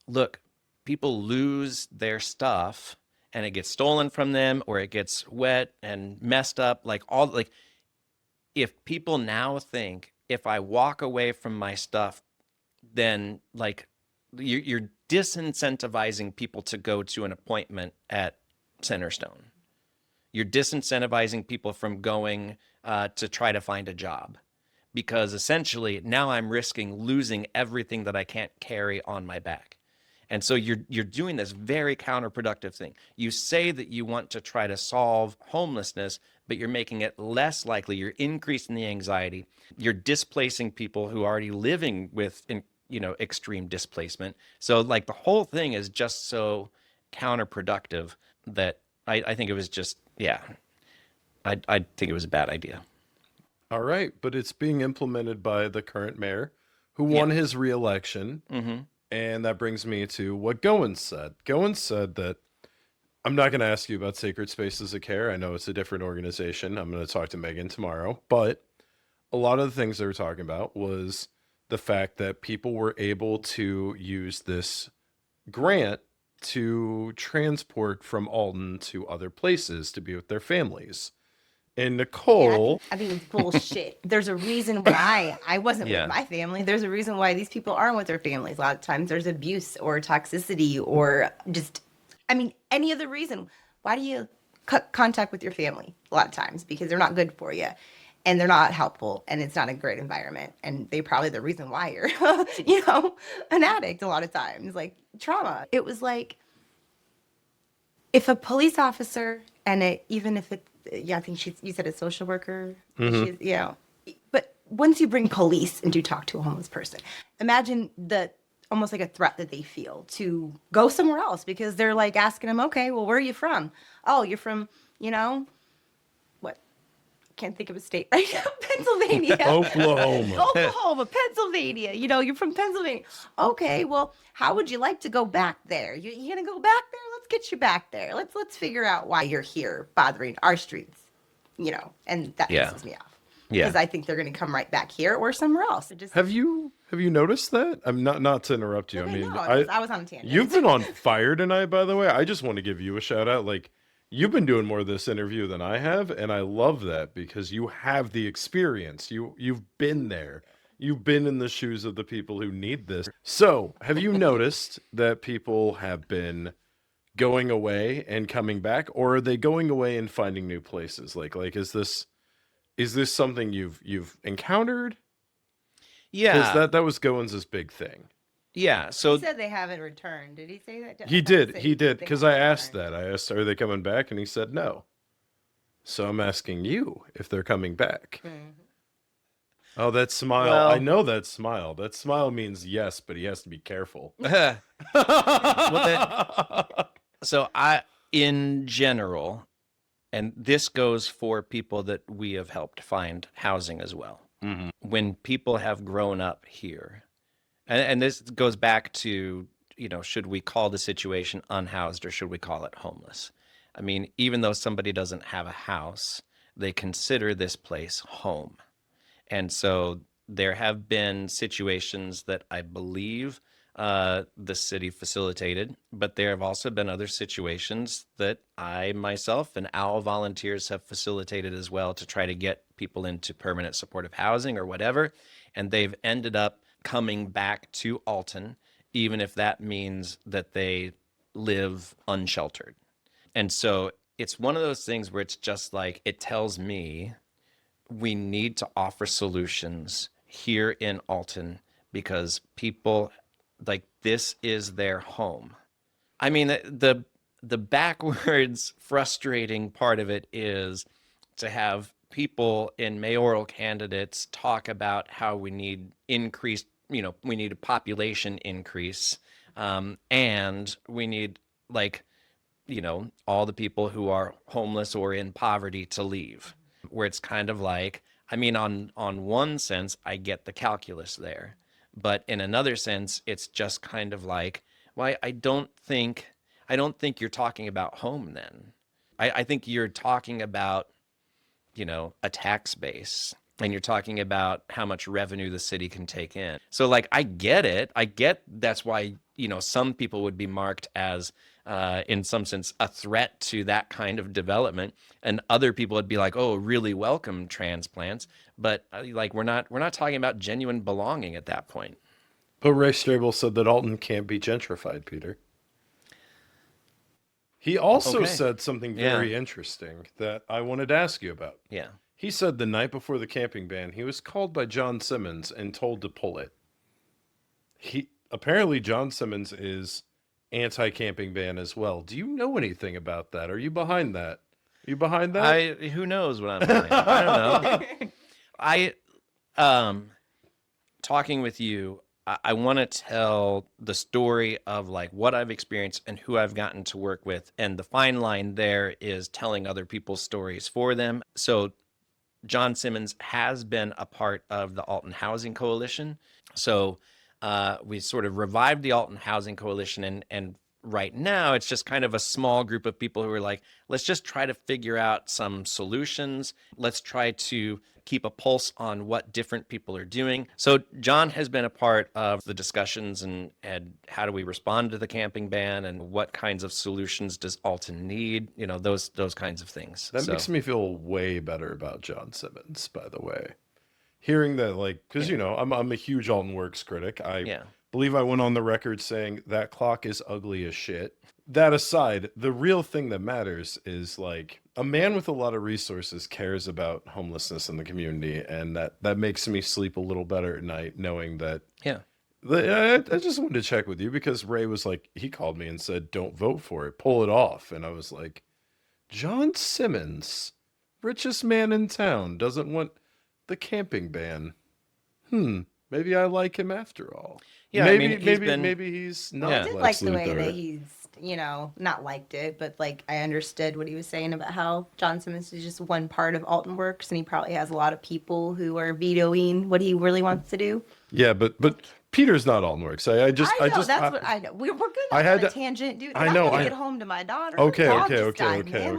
look, people lose their stuff and it gets stolen from them, or it gets wet and messed up, if people now think, if I walk away from my stuff, then you're disincentivizing people to go to an appointment at Centerstone. You're disincentivizing people from going to try to find a job, because essentially now I'm risking losing everything that I can't carry on my back. And so you're doing this very counterproductive thing. You say that you want to try to solve homelessness, but you're making it less likely. You're increasing the anxiety. You're displacing people who are already living with, extreme displacement. So the whole thing is just so counterproductive that I think it was just, I think it was a bad idea. All right, but it's being implemented by the current mayor who won his reelection. Mm-hmm. And that brings me to what Goins said. Goins said that, I'm not going to ask you about Sacred Spaces of Care. I know it's a different organization. I'm going to talk to Megan tomorrow. But a lot of the things they were talking about was the fact that people were able to use this grant to transport from Alton to other places to be with their families. And Nicole, I think it's bullshit. There's a reason why I wasn't with my family. There's a reason why these people aren't with their families. A lot of times there's abuse or toxicity or just, any other reason. Why do you cut contact with your family? A lot of times because they're not good for you and they're not helpful and it's not a great environment. And they probably the reason why you're, an addict a lot of times, like trauma. It was like, if a police officer even if it, I think you said a social worker. Mm-hmm. But once you bring police and do talk to a homeless person, imagine almost like a threat that they feel to go somewhere else because they're like asking them, okay, well, where are you from? Oh, you're from, what? Can't think of a state right now. Pennsylvania. Oklahoma, Pennsylvania. You're from Pennsylvania. Okay, well, how would you like to go back there? You gonna go back there? Let's get you back there. Let's figure out why you're here bothering our streets. And that pisses me off. Yeah. Because I think they're gonna come right back here or somewhere else. Have you noticed that? I'm not to interrupt you. Okay, I was on a tangent. You've been on fire tonight, by the way. I just want to give you a shout out. You've been doing more of this interview than I have, and I love that because you have the experience. You've been there. You've been in the shoes of the people who need this. So, have you noticed that people have been going away and coming back, or are they going away and finding new places? Is this something you've encountered? Yeah, because that was Goins' big thing. Yeah, so he said they haven't returned. Did he say that? He did, because I asked that. I asked, are they coming back? And he said no. So I'm asking you if they're coming back. Mm-hmm. Oh, that smile. Well, I know that smile. That smile means yes, but he has to be careful. So in general, and this goes for people that we have helped find housing as well. Mm-hmm. When people have grown up here, and this goes back to, should we call the situation unhoused or should we call it homeless? Even though somebody doesn't have a house, they consider this place home. And so there have been situations that I believe the city facilitated, but there have also been other situations that I myself and OWL volunteers have facilitated as well to try to get people into permanent supportive housing or whatever. And they've ended up coming back to Alton, even if that means that they live unsheltered. And so it's one of those things where it's just like, it tells me we need to offer solutions here in Alton because people, like, this is their home. I mean, the backwards frustrating part of it is to have people in mayoral candidates talk about how we need increased, we need a population increase, and we need, like, all the people who are homeless or in poverty to leave, where it's kind of like, I mean, on one sense, I get the calculus there, but in another sense, it's just kind of like, well, I don't think you're talking about home then. I think you're talking about, a tax base, and you're talking about how much revenue the city can take in. So, like, I get it. I get that's why, some people would be marked as, in some sense, a threat to that kind of development, and other people would be like, oh, really welcome transplants. But like, we're not talking about genuine belonging at that point. But Ray Strabel said that Alton can't be gentrified, Peter. He also said something very interesting that I wanted to ask you about. Yeah. He said the night before the camping ban, he was called by John Simmons and told to pull it. Apparently John Simmons is anti-camping ban as well. Do you know anything about that? Are you behind that? Are you behind that? Who knows what I'm behind? I don't know. Talking with you, I want to tell the story of, like, what I've experienced and who I've gotten to work with. And the fine line there is telling other people's stories for them. So John Simmons has been a part of the Alton Housing Coalition. So we sort of revived the Alton Housing Coalition, and right now it's just kind of a small group of people who are like, let's just try to figure out some solutions. Let's try to keep a pulse on what different people are doing. So John has been a part of the discussions and how do we respond to the camping ban and what kinds of solutions does Alton need, those kinds of things. That makes me feel way better about John Simmons, by the way. Hearing that, like, because, I'm a huge Alton Works critic. I believe I went on the record saying that clock is ugly as shit. That aside, the real thing that matters is, like, a man with a lot of resources cares about homelessness in the community, and that makes me sleep a little better at night knowing that. Yeah. I just wanted to check with you because Ray was like, he called me and said, don't vote for it, pull it off. And I was like, John Simmons, richest man in town, doesn't want the camping ban. Maybe I like him after all. Yeah, maybe he's not. I did like the way that he's, not liked it, but, like, I understood what he was saying about how John Simmons is just one part of Alton Works, and he probably has a lot of people who are vetoing what he really wants to do. Yeah, but Peter's not Alton Works. I know what I know. We're good on a tangent, dude. I know. I get home to my daughter. Okay.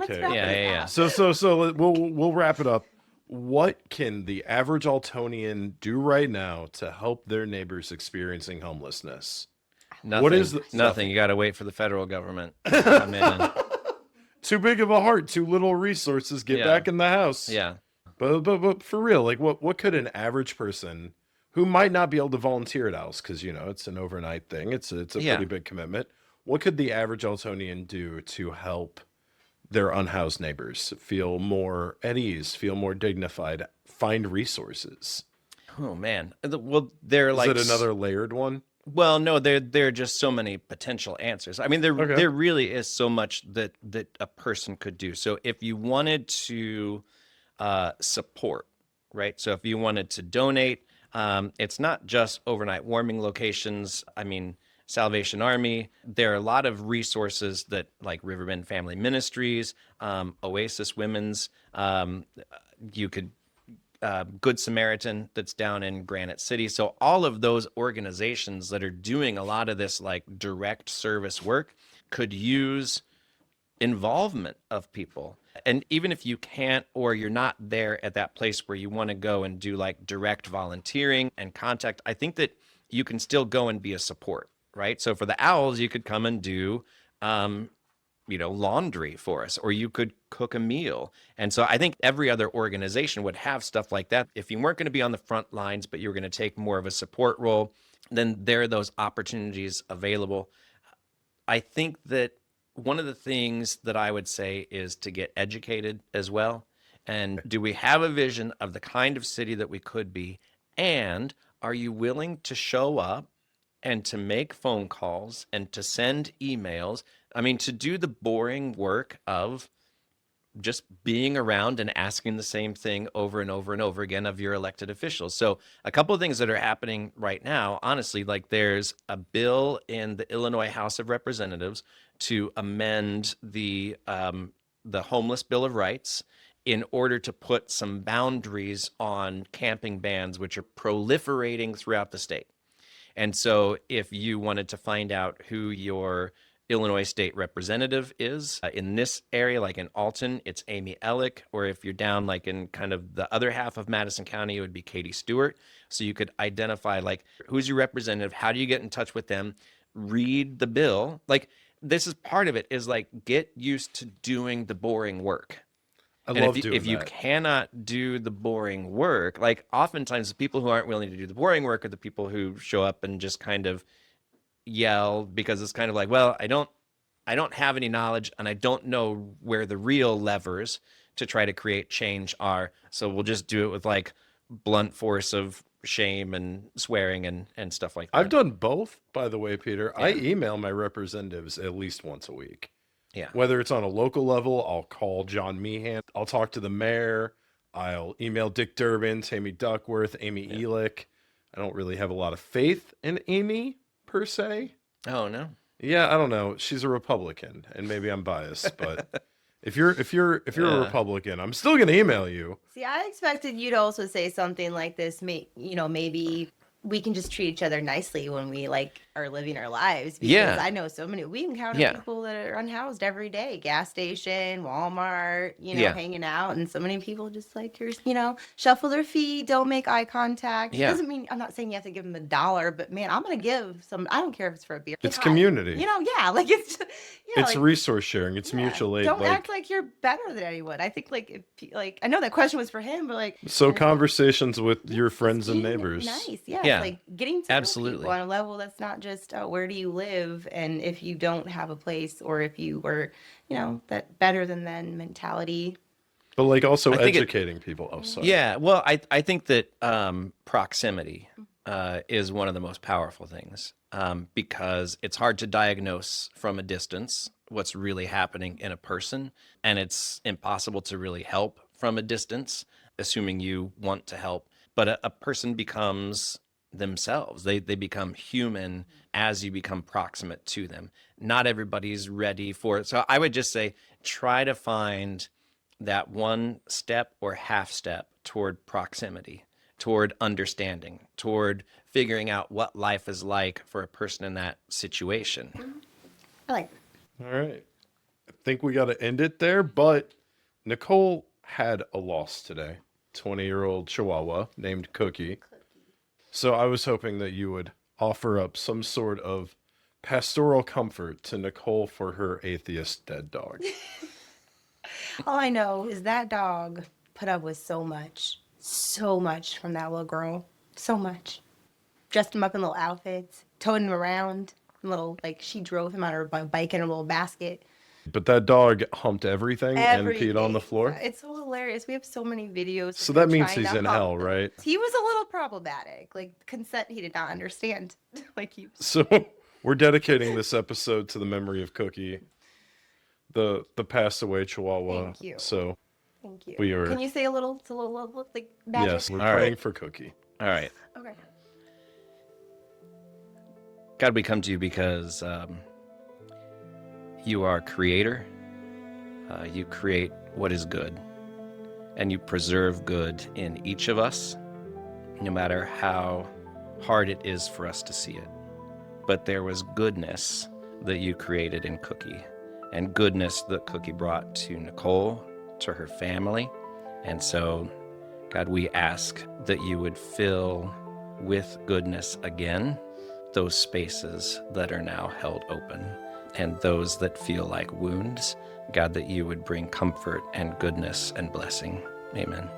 Yeah. So we'll wrap it up. What can the average Altonian do right now to help their neighbors experiencing homelessness? Nothing. What is nothing? You got to wait for the federal government to come in. Too big of a heart, too little resources. Get back in the house. Yeah. But for real, like, what could an average person who might not be able to volunteer at house, because it's an overnight thing, it's a pretty big commitment. What could the average Altonian do to help their unhoused neighbors feel more at ease, feel more dignified, find resources? Oh man, well, they're like, is it another layered one? Well, no, there are just so many potential answers. I mean, there really is so much that a person could do. So if you wanted to support, right? So if you wanted to donate, it's not just overnight warming locations. I mean, Salvation Army. There are a lot of resources that, like Riverbend Family Ministries, Oasis Women's. You could Good Samaritan that's down in Granite City. So all of those organizations that are doing a lot of this, like, direct service work could use involvement of people. And even if you can't, or you're not there at that place where you want to go and do, like, direct volunteering and contact, I think that you can still go and be a support, right? So for the Owls, you could come and do laundry for us, or you could cook a meal. And so I think every other organization would have stuff like that. If you weren't going to be on the front lines, but you were going to take more of a support role, then there are those opportunities available. I think that one of the things that I would say is to get educated as well. And do we have a vision of the kind of city that we could be? And are you willing to show up and to make phone calls and to send emails? I mean, to do the boring work of just being around and asking the same thing over and over and over again of your elected officials. So a couple of things that are happening right now, honestly, like there's a bill in the Illinois House of Representatives to amend the homeless Bill of Rights in order to put some boundaries on camping bans, which are proliferating throughout the state. And so if you wanted to find out who your Illinois state representative is in this area, like in Alton, it's Amy Ellick, or if you're down like in kind of the other half of Madison County, it would be Katie Stewart. So you could identify like who's your representative, how do you get in touch with them, read the bill. Like this is part of it, is like get used to doing the boring work. I love doing if you that. cannot do the boring work, like oftentimes the people who aren't willing to do the boring work are the people who show up and just kind of yell, because it's kind of like, well, I don't have any knowledge and I don't know where the real levers to try to create change are. So we'll just do it with like blunt force of shame and swearing and stuff like that. I've done both, by the way, Peter. I email my representatives at least once a week. Yeah. Whether it's on a local level, I'll call John Meehan. I'll talk to the mayor. I'll email Dick Durbin, Tammy Duckworth, Amy Elick. I don't really have a lot of faith in Amy per se. Oh no. Yeah, I don't know. She's a Republican, and maybe I'm biased, but if you're a Republican, I'm still gonna email you. See, I expected you to also say something like this. Maybe we can just treat each other nicely when we like are living our lives. Because Yeah. I know so many. We encounter Yeah. people that are unhoused every day. Gas station, Walmart, Yeah. hanging out, and so many people just like shuffle their feet, don't make eye contact. Yeah. Doesn't mean I'm not saying you have to give them $1, but man, I'm gonna give some. I don't care if it's for a beer. It's Hi. community. Yeah, like it's. It's like, resource sharing. It's mutual aid. Don't Like, act like you're better than anyone. I think I know that question was for him, but like so conversations with your friends and being neighbors. nice, yeah. Yeah. Like getting to know Absolutely. people on a level that's not just where do you live, and if you don't have a place, or if you were, that better than them mentality. But like also I think educating people. Oh, sorry. Yeah, well, I think that proximity is one of the most powerful things, because it's hard to diagnose from a distance what's really happening in a person, and it's impossible to really help from a distance, assuming you want to help. But a person becomes themselves. They become human as you become proximate to them. Not everybody's ready for it. So I would just say try to find that one step or half step toward proximity, toward understanding, toward figuring out what life is like for a person in that situation. I like. All right. I think we got to end it there, but Nicole had a loss today. 20-year-old Chihuahua named Cookie. So I was hoping that you would offer up some sort of pastoral comfort to Nicole for her atheist dead dog. All I know is that dog put up with so much from that little girl, so much. Dressed him up in little outfits, towed him around, she drove him on her bike in a little basket. But that dog humped everything and peed on the floor. It's so hilarious. We have so many videos. So of that him means trying he's to in hump hell, them. right? He was a little problematic. Like consent, he did not understand. So we're dedicating this episode to the memory of Cookie, the passed away Chihuahua. Thank you. So Thank you. we are. Can you say a little like magic? Yes, we're All praying right. for Cookie. All right. Okay. God, we come to you because you are creator. You create what is good, and you preserve good in each of us, no matter how hard it is for us to see it. But there was goodness that you created in Cookie, and goodness that Cookie brought to Nicole, to her family. And so, God, we ask that you would fill with goodness again those spaces that are now held open, and those that feel like wounds. God, that you would bring comfort and goodness and blessing. Amen.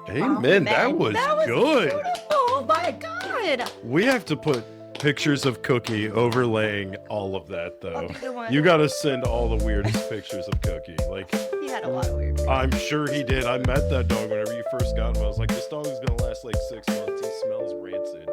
Amen. That was good. Beautiful. Oh my God. We have to put pictures of Cookie overlaying all of that, though. I'll be the one. You gotta send all the weirdest pictures of Cookie. Like, He had a lot of weird. I'm sure he did. I met that dog whenever you first got him. I was like, this dog is gonna last like 6 months. He smells rancid.